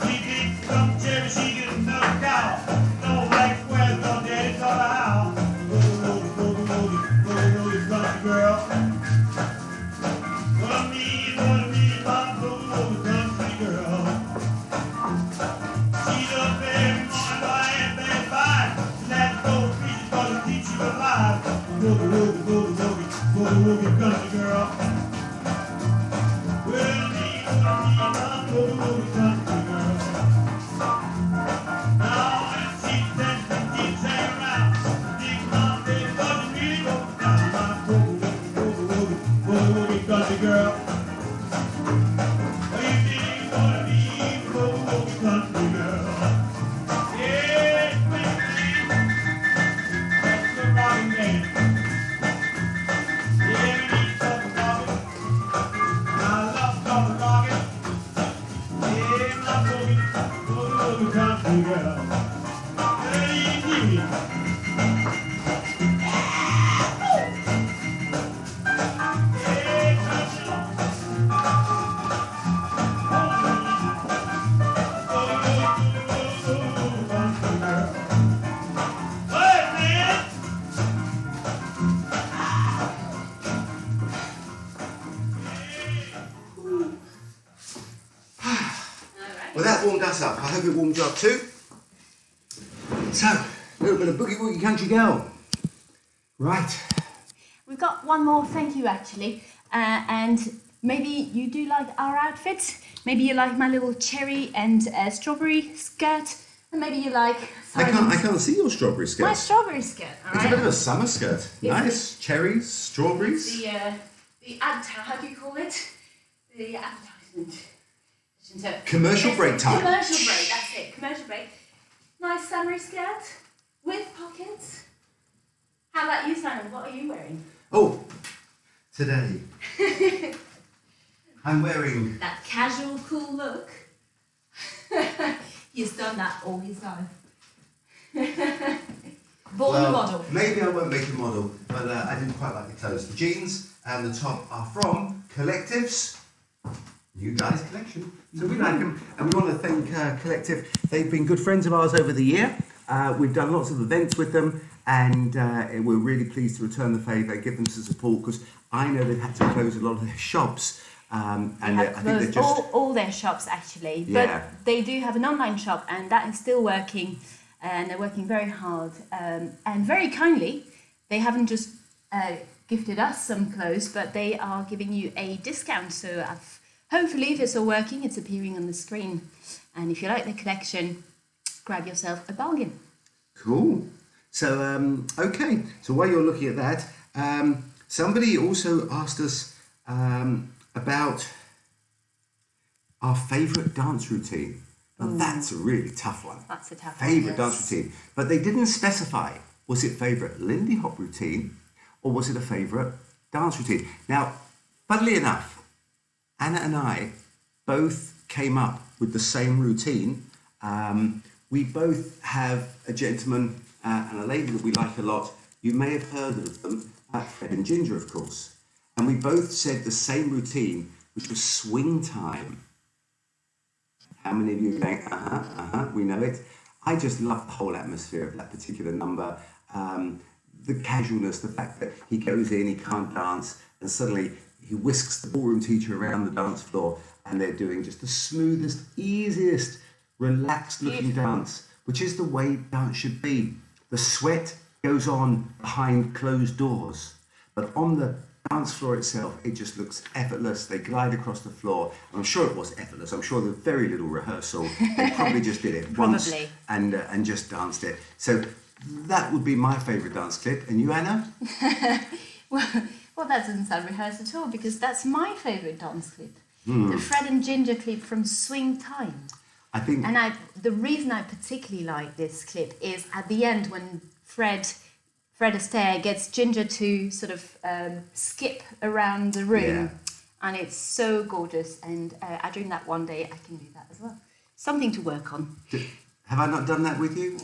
She picks some cherry, she can boogie country girl. Well, me, boogie country girl. Now let's see that DJ around. Dig my big boogie, really go down. My boogie country girl. Baby, gonna be boogie country girl. Yeah, baby, that's the rockin' man. Yeah, we need something rockin'. I love something rockin'. Yeah, my boogie country girl. Hey, you. Well, that warmed us up. I hope it warmed you up too. So, a little bit of Boogie Woogie Country Girl. Right. We've got one more thank you actually, and maybe you do like our outfits. Maybe you like my little cherry and strawberry skirt, and maybe you like I can't see your strawberry skirt. my strawberry skirt. All It's right. a bit of a summer skirt. Nice. Cherries, strawberries. The how do you call it? The advertisement. Commercial break time. Commercial break. That's it. Commercial break. Nice summery skirt with pockets. How about you, Simon? What are you wearing? Oh, today I'm wearing. That casual, cool look. He's done that all his life. Born a model. Maybe I won't make a model, but I didn't quite like the clothes. The jeans and the top are from Collective's New Guys collection. So we like them, and we want to thank Collective. They've been good friends of ours over the year. We've done lots of events with them, and we're really pleased to return the favour, give them some support, because I know they've had to close a lot of their shops. And They have I think they're closed just. all their shops actually, Yeah. but they do have an online shop, and that is still working, and they're working very hard, and very kindly. They haven't just gifted us some clothes, but they are giving you a discount. So hopefully, if it's all working, it's appearing on the screen. And if you like the collection, grab yourself a bargain. Cool. So, okay. So while you're looking at that, somebody also asked us about our favourite dance routine. Now, that's a really tough one. That's a tough one. Favourite Yes. dance routine. But they didn't specify, was it favourite Lindy Hop routine or was it a favourite dance routine? Now, funnily enough, Anna and I both came up with the same routine. We both have a gentleman and a lady that we like a lot. You may have heard of them, Fred and Ginger, of course. And we both said the same routine, which was swing time. How many of you are going, we know it? I just love the whole atmosphere of that particular number. The casualness, the fact that he goes in, he can't dance, and suddenly he whisks the ballroom teacher around the dance floor, and they're doing just the smoothest, easiest, relaxed looking dance, which is the way dance should be. The sweat goes on behind closed doors, but on the dance floor itself, it just looks effortless. They glide across the floor. I'm sure it was effortless. I'm sure there's very little rehearsal. They probably just did it once and just danced it. So that would be my favourite dance clip. And you, Anna? Well, that doesn't sound rehearsed at all, because that's my favourite dance clip. The Fred and Ginger clip from Swing Time. I think. And the reason I particularly like this clip is at the end when Fred Astaire gets Ginger to sort of skip around the room. Yeah. And it's so gorgeous. And I dream that one day I can do that as well. Something to work on. Have I not done that with you?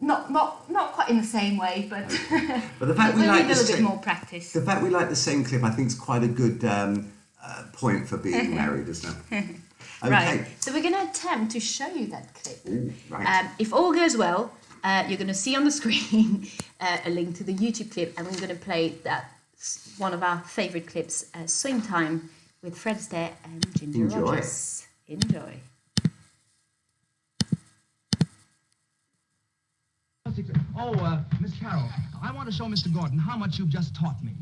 Not quite in the same way, but But the fact we need like a little bit more practice. The fact we like the same clip, I think, is quite a good point for being married, isn't it? Okay. Right. So we're going to attempt to show you that clip. Ooh, right. If all goes well, you're going to see on the screen a link to the YouTube clip, and we're going to play that one of our favourite clips, Swing Time, with Fred Astaire and Ginger Enjoy. Rogers. Enjoy. Miss Carroll, I want to show Mr. Gordon how much you've just taught me.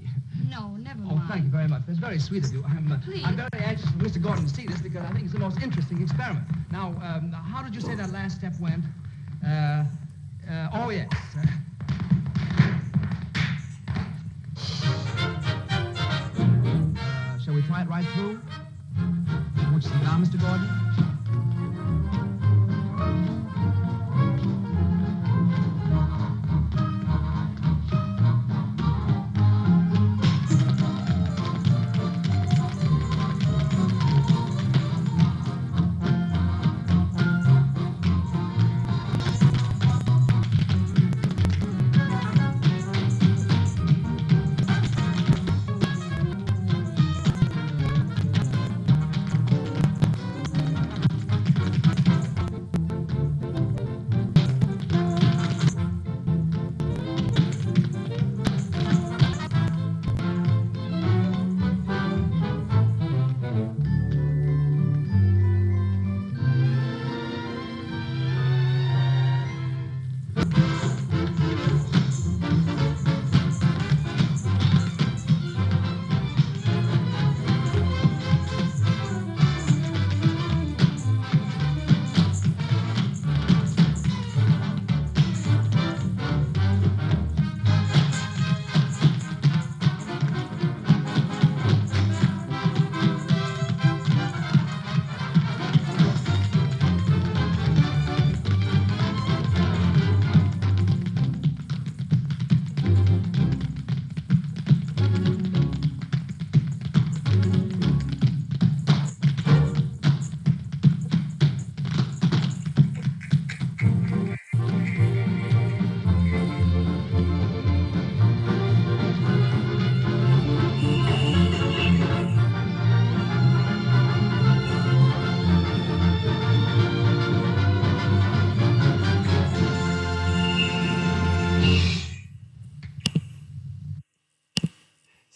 No, never mind. Oh, thank you very much. That's very sweet of you. Please. I'm very anxious for Mr. Gordon to see this because I think it's the most interesting experiment. Now, how did you say that last step went? Oh, yes. Shall we try it right through? Won't you sit down, Mr. Gordon?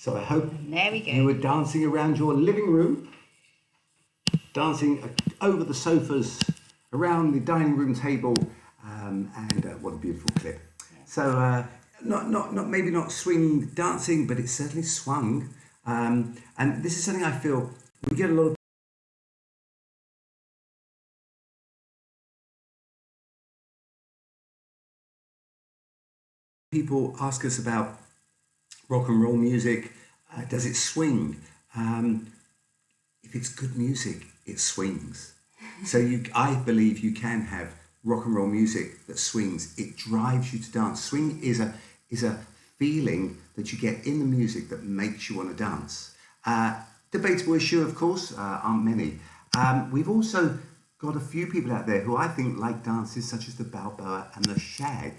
So I hope There we go. you were dancing around your living room, dancing over the sofas, around the dining room table, and what a beautiful clip. So maybe not swing dancing, but it certainly swung. And this is something I feel we get a lot of people ask us about rock and roll music. Does it swing? If it's good music, it swings. So I believe you can have rock and roll music that swings. It drives you to dance. Swing is a feeling that you get in the music that makes you want to dance. Debatable issue, of course, aren't many. We've also got a few people out there who I think like dances such as the Balboa and the Shag.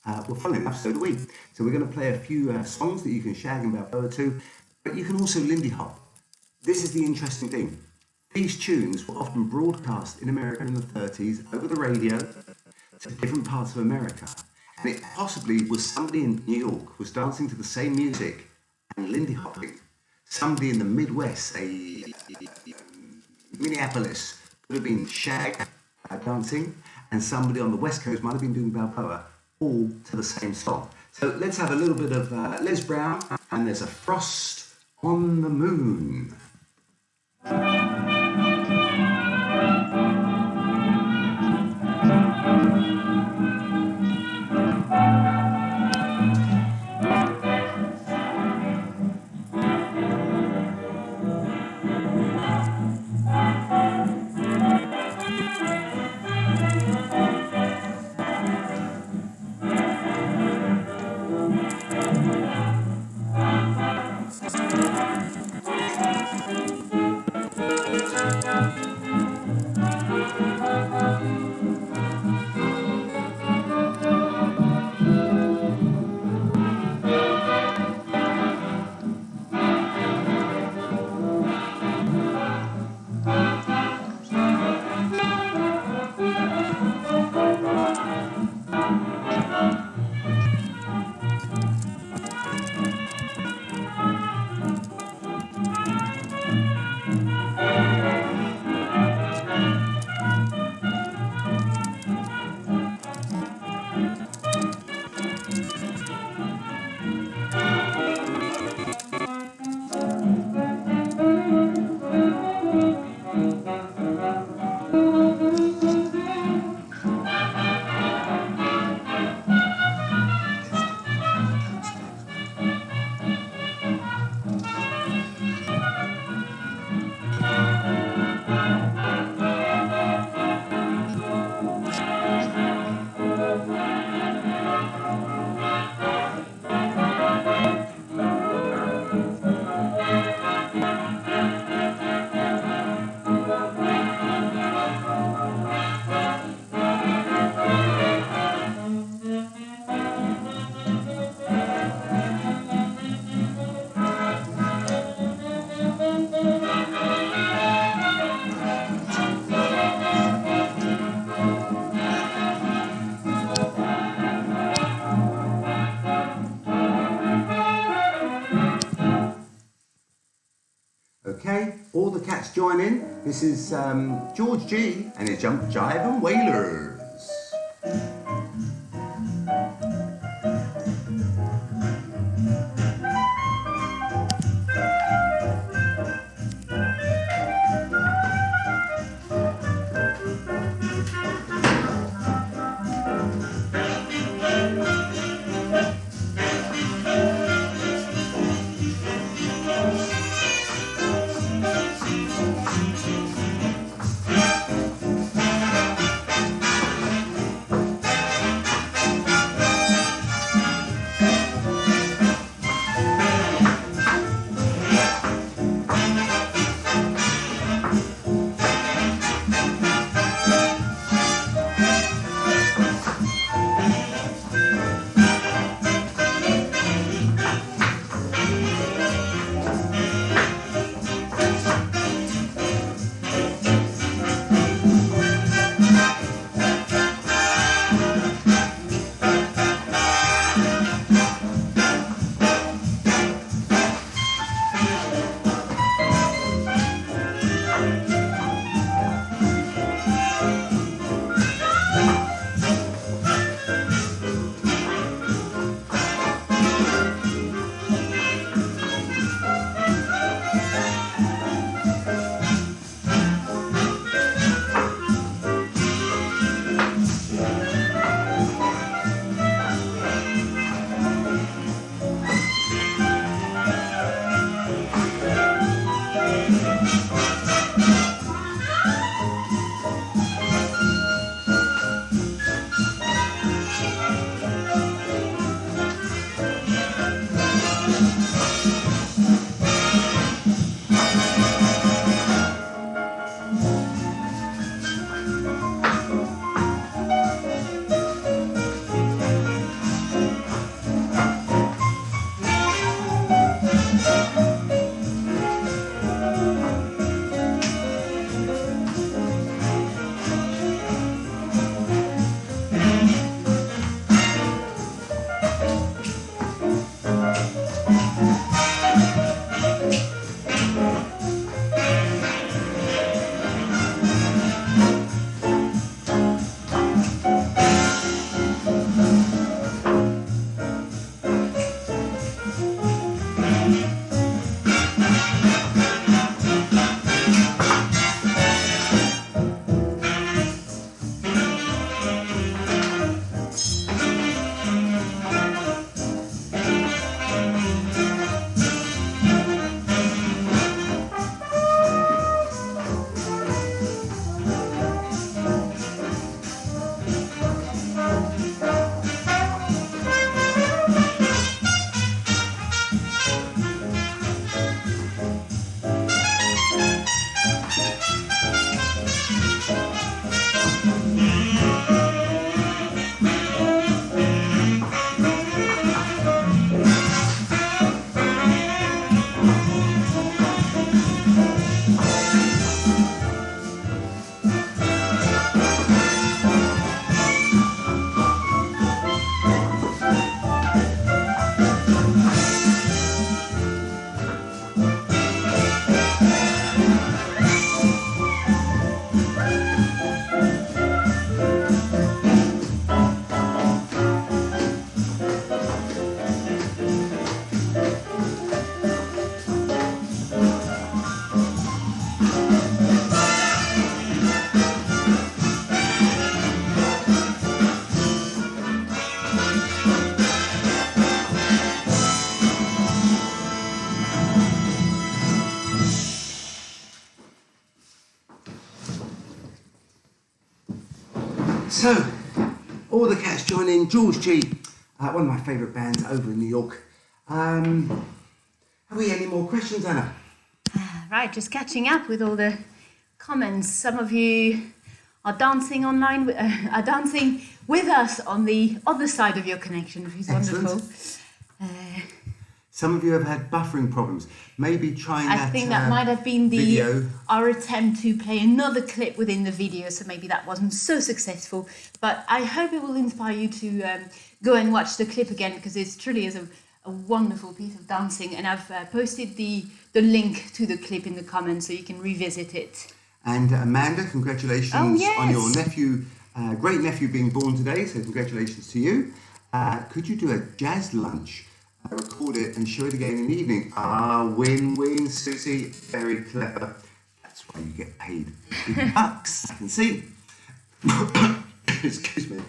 Well, funnily enough, so do we. So we're going to play a few songs that you can shag and Balboa to, but you can also Lindy hop. This is the interesting thing. These tunes were often broadcast in America in the 30s over the radio to different parts of America. And it possibly was somebody in New York was dancing to the same music and Lindy hopping. Somebody in the Midwest, say Minneapolis, could have been shag dancing, and somebody on the West Coast might have been doing Balboa, all to the same song. So let's have a little bit of Les Brown, and there's a Frost on the Moon. join in. This is George G and his Jump, Jive and Wailers. So, all the cats join in. George G, one of my favourite bands over in New York. Have we any more questions, Anna? Right, just catching up with all the comments. Some of you are dancing online, are dancing with us on the other side of your connection, which is wonderful. Some of you have had buffering problems. Maybe trying that. I think that might have been video. Our attempt to play another clip within the video, so maybe that wasn't so successful. But I hope it will inspire you to go and watch the clip again, because it truly is a a wonderful piece of dancing, and I've posted the link to the clip in the comments so you can revisit it. And Amanda, congratulations on your nephew, great nephew being born today, so congratulations to you. Could you do a jazz lunch, record it and show it again in the evening? Win-win, Susie, very clever. That's why you get paid big bucks, I can see. Excuse me.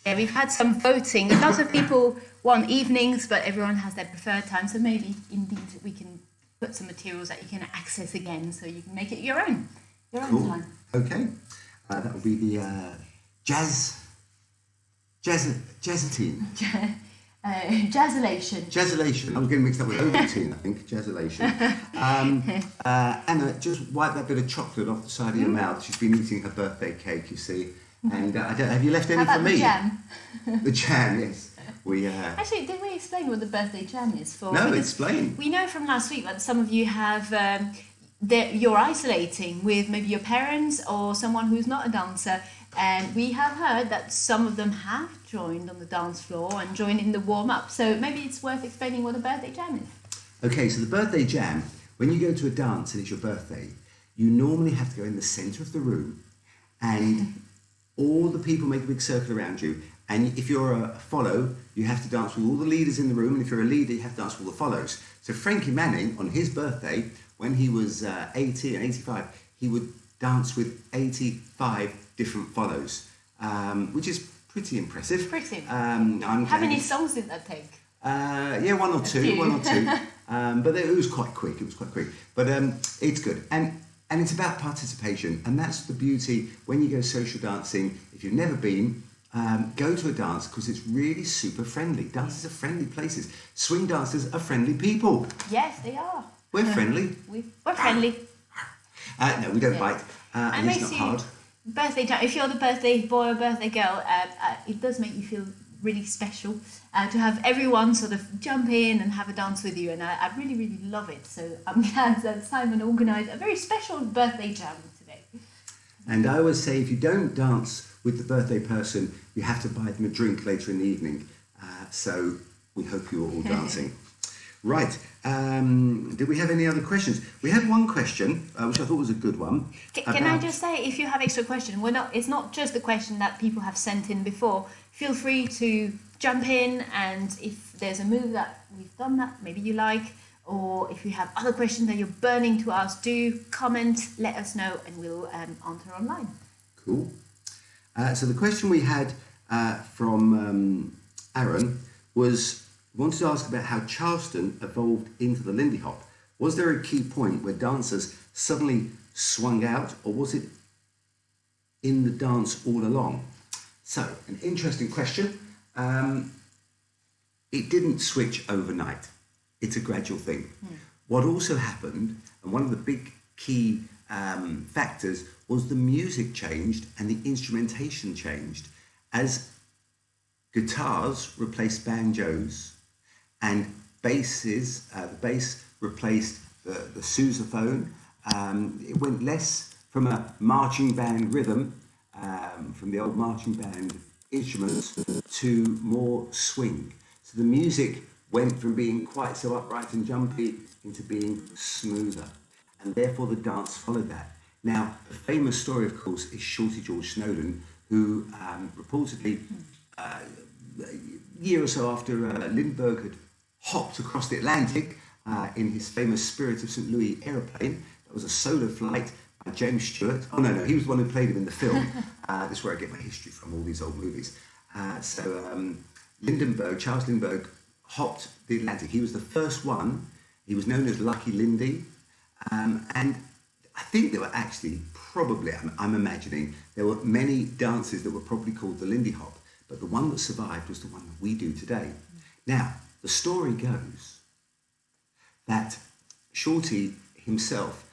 Yeah, we've had some voting. Lots of people want evenings, but everyone has their preferred time. So maybe indeed we can put some materials that you can access again, so you can make it your own time. Okay, that will be the jazzatine. Jazzolation. Jazzolation. I'm getting mixed up with Ovaltine, I think. Jazzolation. Anna, just wipe that bit of chocolate off the side of your mouth. She's been eating her birthday cake, you see. And have you left any for me? The jam? The jam, yes. Actually, did we explain what the birthday jam is for? No, because explain. We know from last week that some of you have you're isolating with maybe your parents or someone who's not a dancer, and we have heard that some of them have joined on the dance floor and joined in the warm-up. So maybe it's worth explaining what a birthday jam is. Okay, so the birthday jam, when you go to a dance and it's your birthday, you normally have to go in the centre of the room, and all the people make a big circle around you. And if you're a follow, you have to dance with all the leaders in the room. And if you're a leader, you have to dance with all the follows. So Frankie Manning, on his birthday, when he was 80 and 85, he would dance with 85 different follows, which is pretty impressive. How many songs did that take? Yeah, one or two. But it was quite quick. But it's good. And it's about participation. And that's the beauty when you go social dancing. If you've never been, go to a dance because it's really super friendly. Dances are friendly places. Swing dancers are friendly people. Yes, they are. We're friendly. We're friendly. No, we don't bite. And it's not hard. Birthday jam. If you're the birthday boy or birthday girl, it does make you feel really special to have everyone sort of jump in and have a dance with you, and I really, really love it. So I'm glad that Simon organised a very special birthday jam today. And I always say, if you don't dance with the birthday person, you have to buy them a drink later in the evening. So we hope you're all dancing. Right. Did we have any other questions? We had one question, which I thought was a good one. Can I just say, if you have extra questions, it's not just the question that people have sent in before. Feel free to jump in, and if there's a move that we've done that maybe you like, or if you have other questions that you're burning to ask, do comment, let us know, and we'll answer online. Cool. So the question we had from Aaron wanted to ask about how Charleston evolved into the Lindy Hop. Was there a key point where dancers suddenly swung out, or was it in the dance all along? So, an interesting question. It didn't switch overnight. It's a gradual thing. What also happened, and one of the big key factors, was the music changed and the instrumentation changed as guitars replaced banjos and basses. The bass replaced the sousaphone. It went less from a marching band rhythm, from the old marching band instruments, to more swing. So the music went from being quite so upright and jumpy into being smoother, and therefore the dance followed that. Now, the famous story, of course, is Shorty George Snowden, who reportedly, a year or so after Lindbergh had hopped across the Atlantic in his famous Spirit of St. Louis aeroplane. That was a solo flight by James Stewart. Oh, no, he was the one who played him in the film. This is where I get my history from, all these old movies. Charles Lindbergh hopped the Atlantic. He was the first one. He was known as Lucky Lindy. And I think there were actually, probably, I'm imagining, there were many dances that were probably called the Lindy Hop, but the one that survived was the one that we do today. Now, the story goes that Shorty himself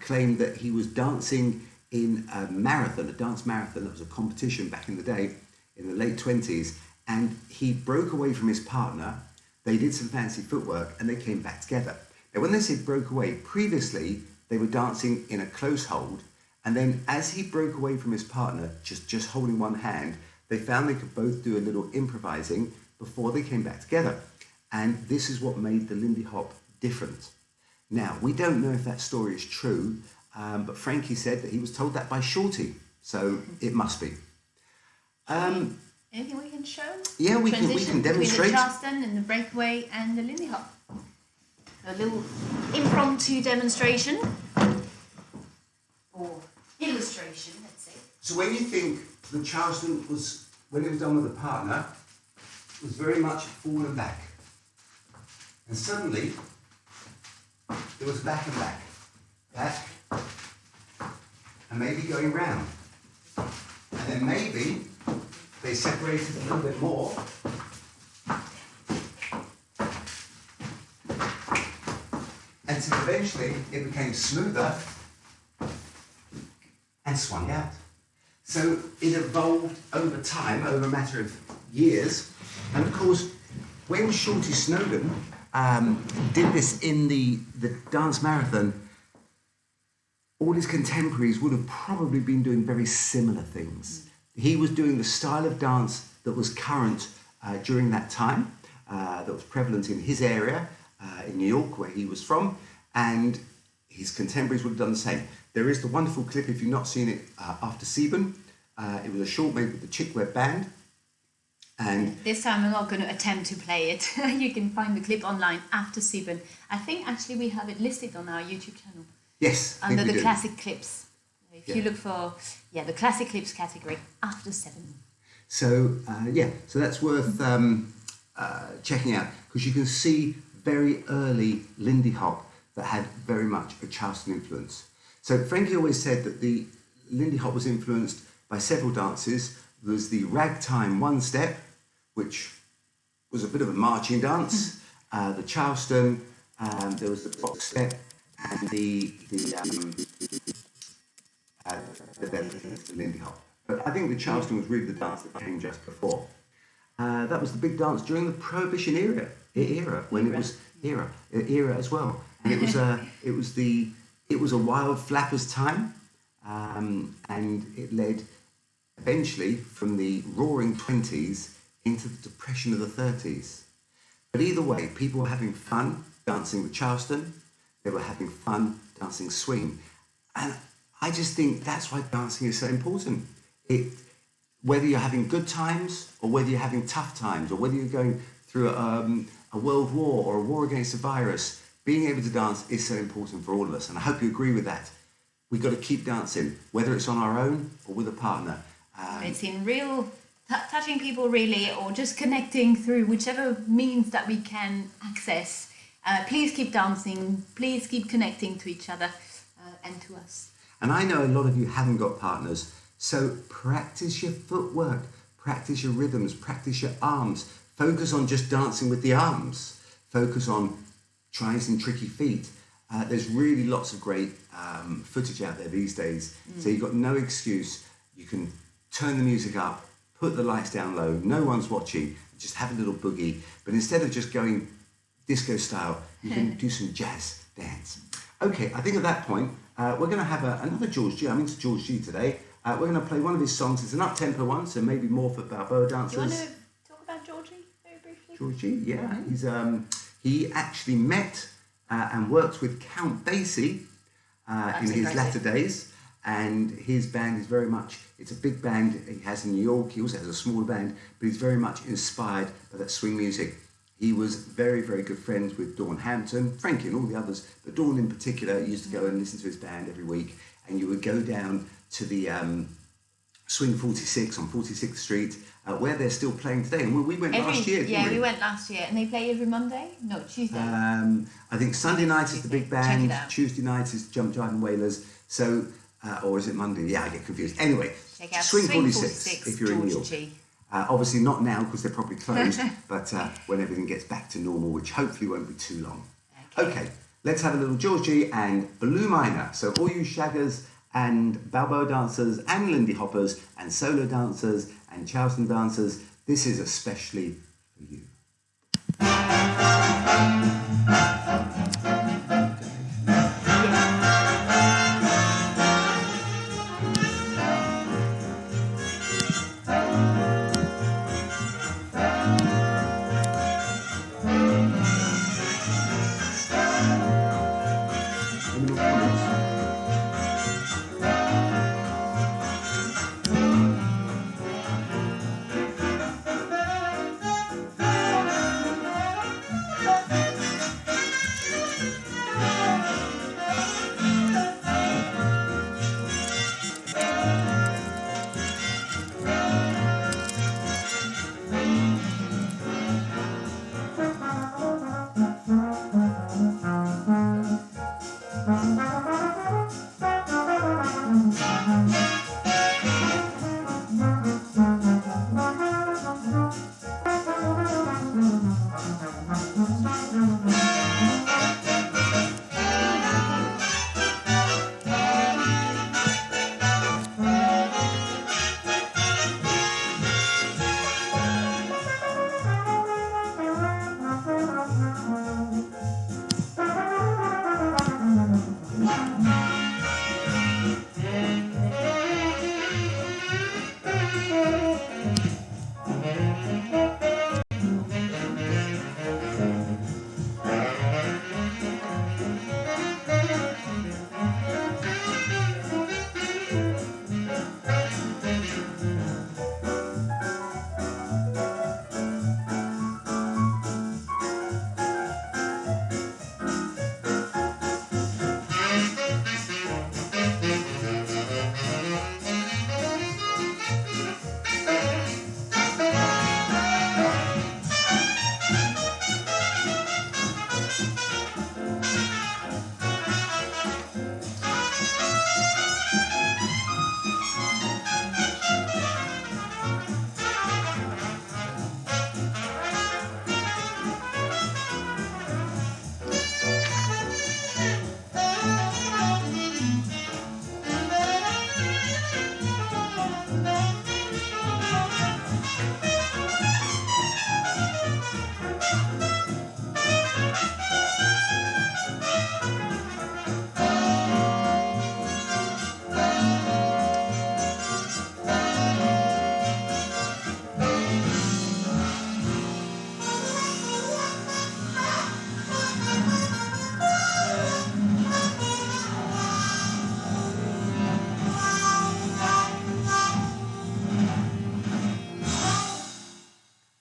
claimed that he was dancing in a marathon, a dance marathon. That was a competition back in the day, in the late 20s, and he broke away from his partner. They did some fancy footwork and they came back together. Now, when they said broke away, previously they were dancing in a close hold, and then as he broke away from his partner, just holding one hand, they found they could both do a little improvising before they came back together. and this is what made the Lindy Hop different. Now, we don't know if that story is true, but Frankie said that he was told that by Shorty, so it must be. Anything we can show? Yeah, we can Transition demonstrate. between the Charleston and the breakaway and the Lindy Hop. A little impromptu demonstration or illustration, let's say. So when you think the Charleston was, when it was done with a partner, was very much fallen back. And suddenly, it was back and back, back, and maybe going round. And then maybe they separated a little bit more. Until eventually it became smoother and swung out. So it evolved over time, over a matter of years. And of course, when Shorty Snowden did this in the dance marathon, all his contemporaries would have probably been doing very similar things. He was doing the style of dance that was current during that time, that was prevalent in his area, in New York, where he was from, and his contemporaries would have done the same. There is the wonderful clip, if you've not seen it, after Sebon. It was a short made with the Chick Webb Band. And this time I'm not going to attempt to play it. You can find the clip online after Sebon. I think actually we have it listed on our YouTube channel. yes, I think Under we the do. classic clips. If you Yeah. look for, the classic clips category after 7. So so that's worth checking out, because you can see very early Lindy Hop that had very much a Charleston influence. So Frankie always said that the Lindy Hop was influenced by several dances. There was the ragtime one step, which was a bit of a marching dance. The Charleston, there was the box step, and the Lindy Hop. But I think the Charleston was really the dance that came just before. That was the big dance during the Prohibition era when it was era as well. And it was a wild flappers time, and it led eventually from the roaring 20s into the depression of the 30s. But either way, people were having fun dancing with Charleston. They were having fun dancing swing. And I just think that's why dancing is so important. Whether you're having good times or whether you're having tough times or whether you're going through a world war or a war against a virus, being able to dance is so important for all of us. And I hope you agree with that. We've got to keep dancing, whether it's on our own or with a partner. It's in real, touching people really, or just connecting through whichever means that we can access. Please keep dancing, please keep connecting to each other and to us. And I know a lot of you haven't got partners, so practice your footwork, practice your rhythms, practice your arms. Focus on just dancing with the arms. Focus on trying some tricky feet. There's really lots of great footage out there these days, so you've got no excuse. You can turn the music up, put the lights down low, no one's watching, just have a little boogie. But instead of just going disco style, you can do some jazz dance. Okay, I think at that point, we're going to have another George G. I'm into George G today. We're going to play one of his songs. It's an up-tempo one, so maybe more for Balboa dancers. Do you want to talk about Georgie very briefly? George G, yeah. He actually met and worked with Count Basie in his latter days. And his band is very much, it's a big band he has in New York. He also has a smaller band, but he's very much inspired by that swing music. He was very, very good friends with Dawn Hampton, Frankie and all the others, but Dawn in particular used to go and listen to his band every week. And you would go down to the Swing 46 on 46th Street, where they're still playing today. And we went last year, didn't we? We went last year. And they play every Monday? No, Tuesday. I think Sunday night is the big band, Check it out. Tuesday night is Jump Jive and Wailers. So, or is it Monday? Yeah, I get confused. Anyway, Check out Swing Swing 46 if you're in New York. George G. Obviously not now because they're probably closed, but when everything gets back to normal, which hopefully won't be too long. Okay, let's have a little George G and Blue Miner. So all you shaggers and Balboa dancers and Lindy Hoppers and solo dancers and Charleston dancers, this is especially for you.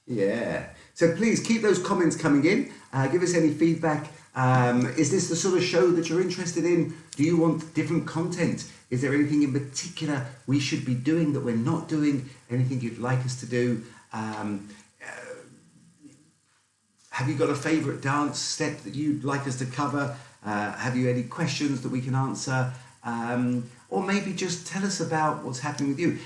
Yeah. So please keep those comments coming in. Give us any feedback. Is this the sort of show that you're interested in? Do you want different content? Is there anything in particular we should be doing that we're not doing? Anything you'd like us to do? Have you got a favourite dance step that you'd like us to cover? Have you any questions that we can answer? Or maybe just tell us about what's happening with you.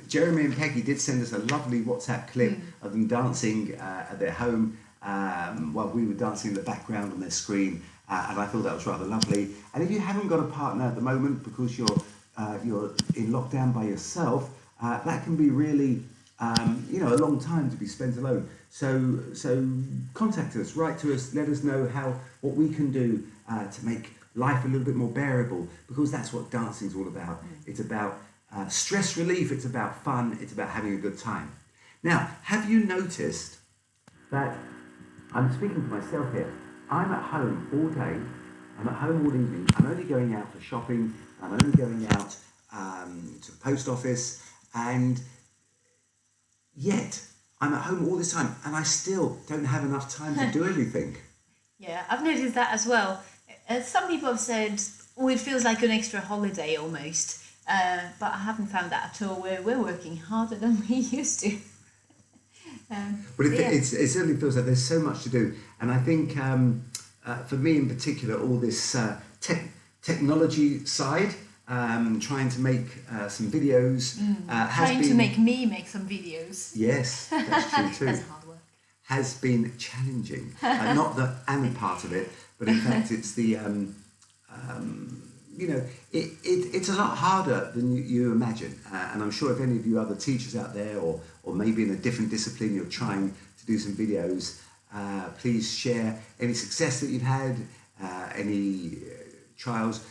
Jeremy and Peggy did send us a lovely WhatsApp clip of them dancing at their home while we were dancing in the background on their screen, and I thought that was rather lovely. And if you haven't got a partner at the moment because you're in lockdown by yourself, that can be really a long time to be spent alone. So contact us, write to us, let us know what we can do to make life a little bit more bearable, because that's what dancing is all about. It's about stress relief, it's about fun, it's about having a good time. Now, have you noticed that I'm speaking to myself here? I'm at home all day, I'm at home all evening, I'm only going out for shopping, I'm only going out to the post office, and yet I'm at home all this time and I still don't have enough time to do anything. Yeah, I've noticed that as well. Some people have said, it feels like an extra holiday almost, but I haven't found that at all. We're working harder than we used to. It certainly feels like there's so much to do, and I think for me in particular, all this technology side, trying to make some videos, to make me make some videos. Yes, that's true too. That's hard work. Has been challenging. Not the and part of it, but in fact it's the it's a lot harder than you imagine, and I'm sure if any of you other teachers out there, or maybe in a different discipline, you're trying to do some videos, please share any success that you've had, any trials.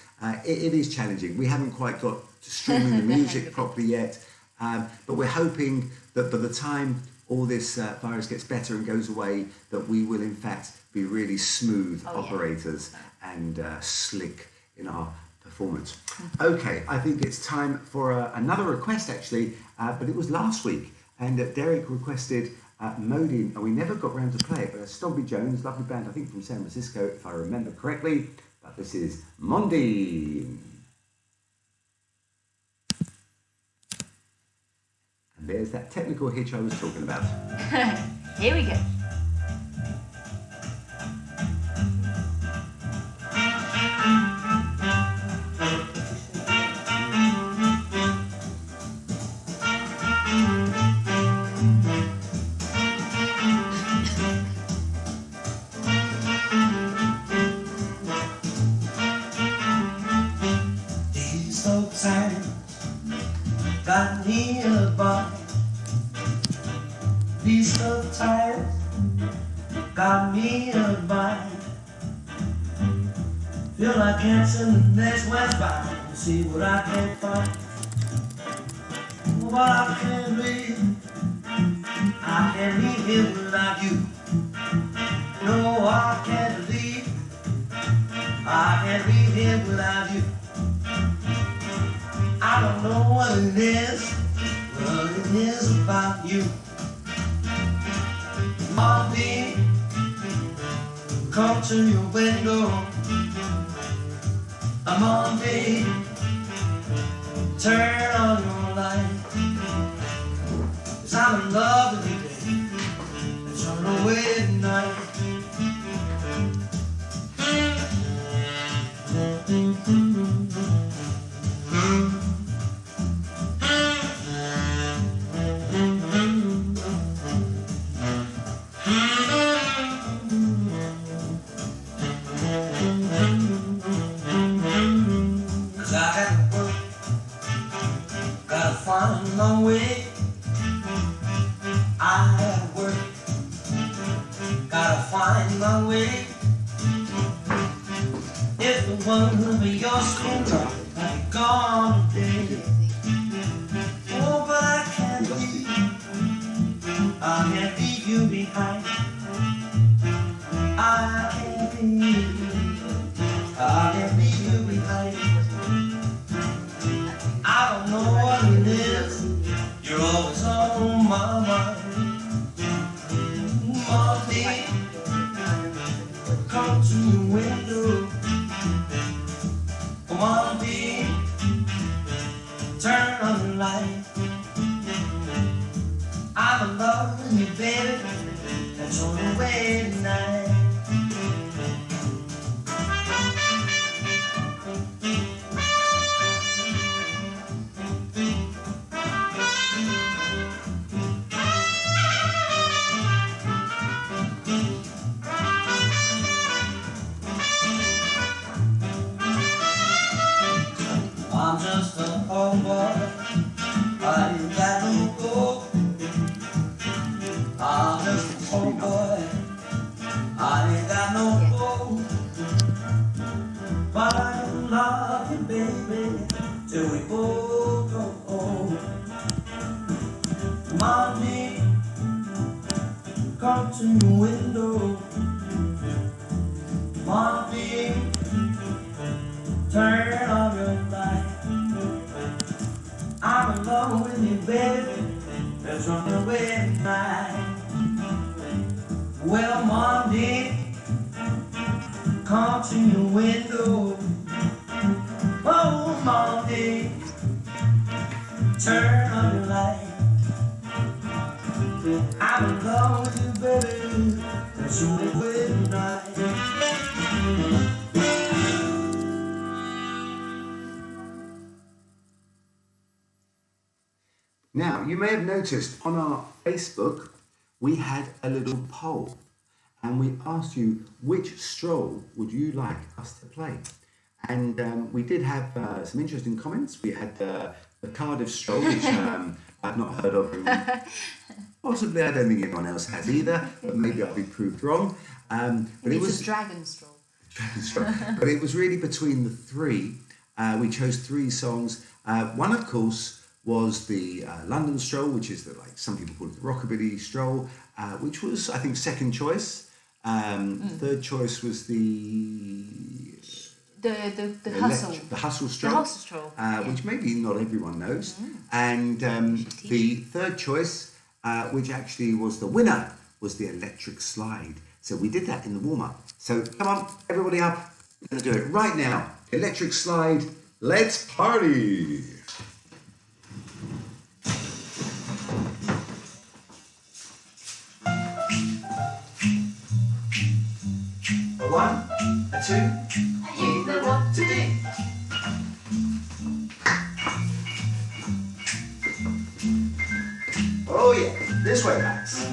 It is challenging. We haven't quite got to streaming the music properly yet, but we're hoping that by the time all this virus gets better and goes away, that we will in fact be really smooth operators and slick in our performance. Okay, I think it's time for another request actually, but it was last week, and Derek requested Modin, and we never got round to play it, but Stompy Jones, lovely band I think from San Francisco if I remember correctly, but this is Mondine. And there's that technical hitch I was talking about. Here we go. These folks ain't got me a body. These folk times got me a body. Feel like dancing the next west bound. See what I can find. but I can't live. I can't leave here without you. No, I can't leave. I can't leave here without you. I don't know what it is about you. Mommy, come to your window. Mommy, turn on your light. 'Cause I'm in love with you, baby. Let's run away tonight. Find my way. I have work, gotta find my way. If the one who be your skin drop, I'll be gone today. Oh, but I can't leave. I can't leave you behind. I can't leave. I can't leave you behind. I don't know what it is. You're always on my mind. Mommy, come to the window. Mommy, turn on the light. I'm in love with you, baby. Let's run away tonight. I'm just a old boy, I ain't got no gold. I'm just a old boy, I ain't got no gold. But I love you, baby, till we both go home. Mommy, come to the window. Mommy, turn on your light. I'm in love with you, baby. Let's run away tonight. Well, Monday, come to your window. Oh, Monday, turn on your light. I'm in love with you, baby. Let's run away tonight. Now, you may have noticed on our Facebook, we had a little poll and we asked you which stroll would you like us to play. And we did have some interesting comments. We had the Cardiff stroll, which I've not heard of. Possibly, I don't think anyone else has either, but maybe I'll be proved wrong. But it was a dragon stroll. Dragon stroll. But it was really between the three. We chose three songs. One, of course, was the London stroll, which is like some people call it the rockabilly stroll, which was, I think, second choice. Third choice was the hustle. The hustle stroll. The hustle stroll. Which maybe not everyone knows. And the third choice, which actually was the winner, was the electric slide. So we did that in the warm-up. So come on, everybody up. We're going to do it right now. Electric slide. Let's party. A one, a two, you know what to do. Oh yeah, this way, Max.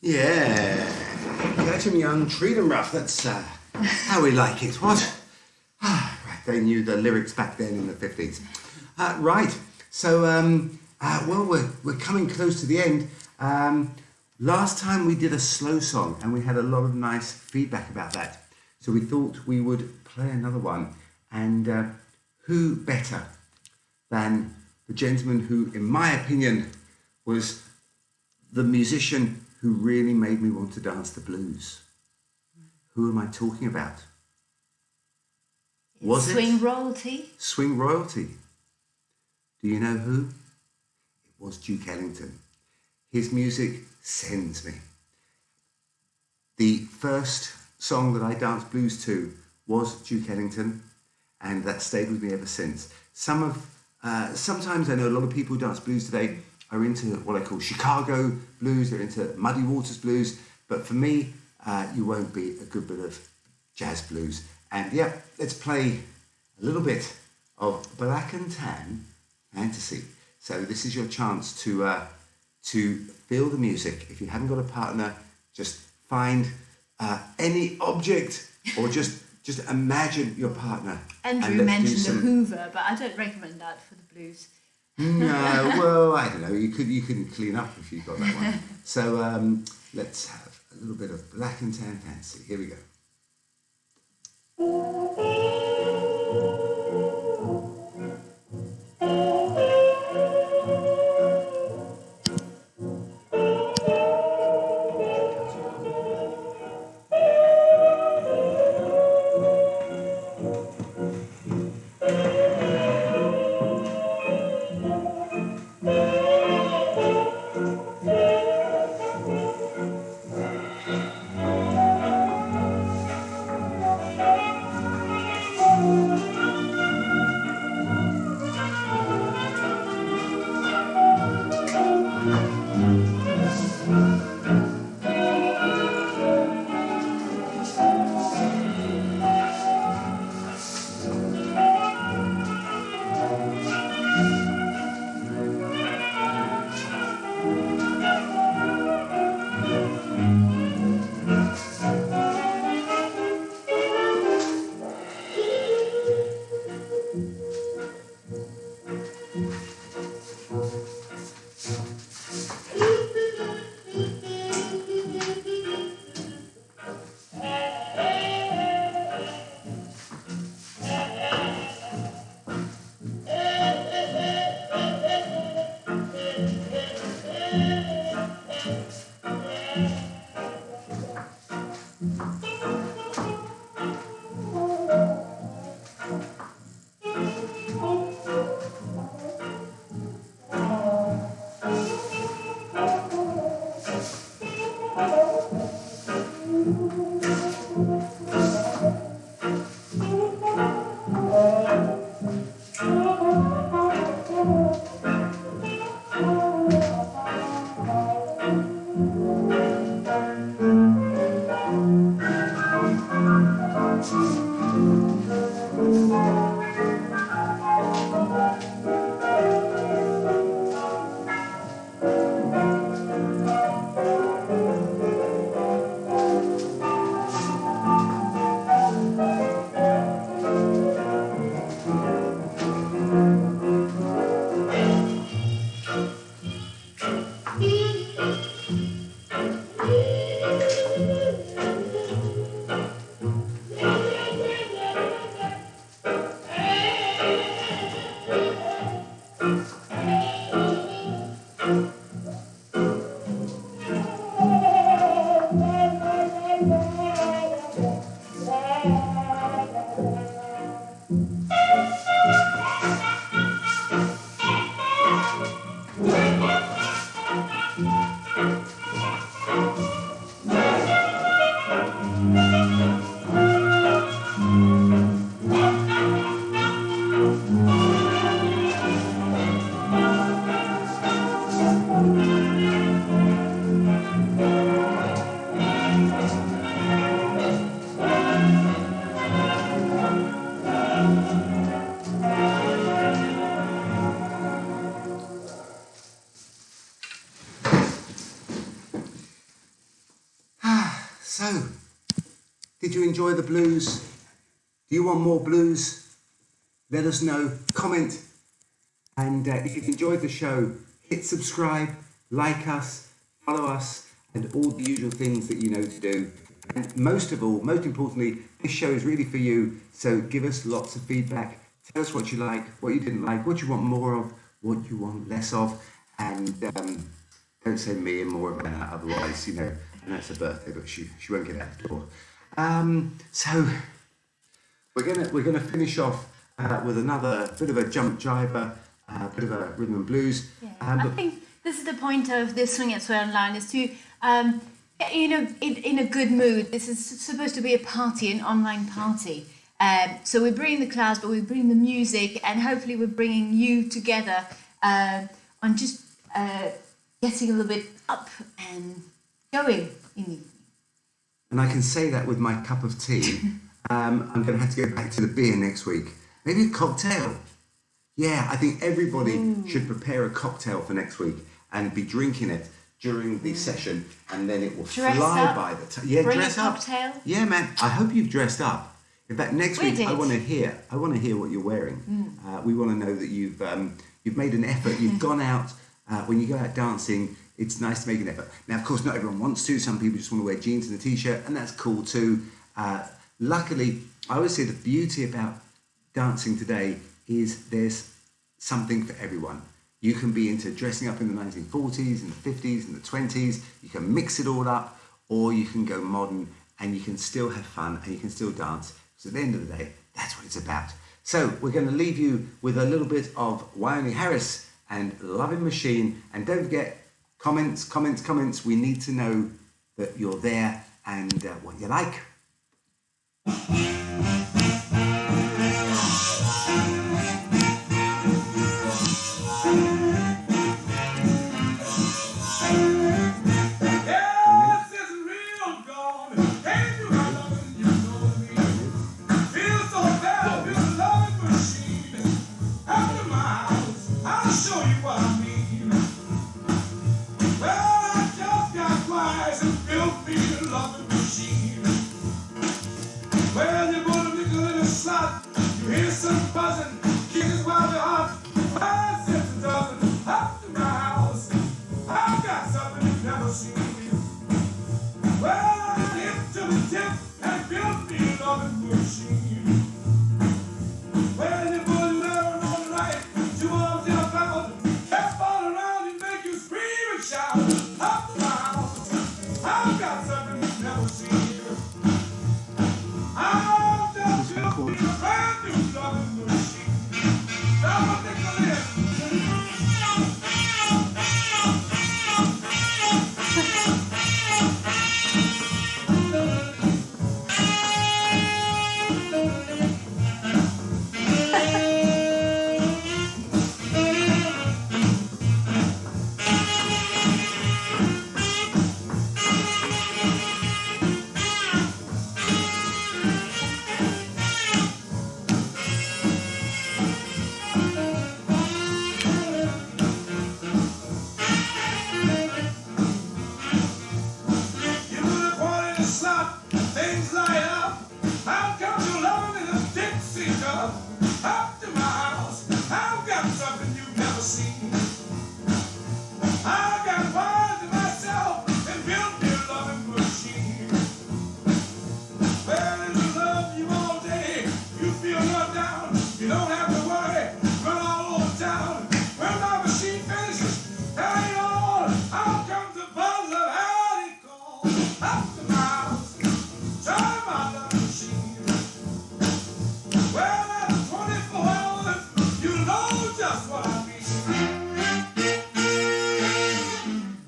Yeah, get 'em young, treat 'em rough. That's how we like it. What? Right, they knew the lyrics back then in the 50s. Right, so well, we're coming close to the end. Last time we did a slow song, and we had a lot of nice feedback about that. So we thought we would play another one, and who better than the gentleman who, in my opinion, was the musician who really made me want to dance the blues. Who am I talking about? Was Swing it royalty? Swing Royalty? Do you know who? It was Duke Ellington. His music sends me. The first song that I danced blues to was Duke Ellington, and that stayed with me ever since. Sometimes I know a lot of people who dance blues today are into what I call Chicago blues, they're into Muddy Waters blues, but for me, you won't beat a good bit of jazz blues. And yeah, let's play a little bit of Black and Tan Fantasy. So this is your chance to feel the music. If you haven't got a partner, just find any object or just imagine your partner. Andrew mentioned the Hoover, but I don't recommend that for the blues. No, well, I don't know. You can clean up if you've got that one. So let's have a little bit of Black and Tan Fantasy. Here we go. So, did you enjoy the blues? Do you want more blues? Let us know, comment, and if you've enjoyed the show, hit subscribe, like us, follow us, and all the usual things that you know to do. And most of all, most importantly, this show is really for you, so give us lots of feedback. Tell us what you like, what you didn't like, what you want more of, what you want less of, and don't say me and more of that, otherwise, you know, I know it's her birthday, but she won't get out the door. So we're gonna finish off with another bit of a jump driver, bit of a rhythm and blues. Yeah. I think this is the point of this Swing It Online, is to get in a good mood. This is supposed to be a party, an online party. So we're bringing the class, but we're bringing the music, and hopefully we're bringing you together on just getting a little bit up and going in the evening. And I can say that with my cup of tea. I'm going to have to go back to the beer next week. Maybe a cocktail. Yeah, I think everybody should prepare a cocktail for next week and be drinking it during the session, and then it will fly by the time. Yeah, Bring dress a up. cocktail. Yeah, man. I hope you've dressed up. In fact, next week I want to hear what you're wearing. We want to know that you've made an effort. You've gone out. When you go out dancing, it's nice to make an effort. Now, of course, not everyone wants to. Some people just want to wear jeans and a t-shirt, and that's cool too. Luckily, I always say the beauty about dancing today is there's something for everyone. You can be into dressing up in the 1940s and the 50s and the 20s. You can mix it all up, or you can go modern and you can still have fun and you can still dance. So at the end of the day, that's what it's about. So we're going to leave you with a little bit of Wyoming Harris and Loving Machine. And don't forget, comments. We need to know that you're there and what you like.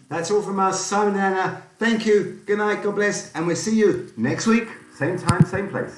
That's all from us, Simon and Anna. Thank you. Good night. God bless. And we'll see you next week. Same time, same place.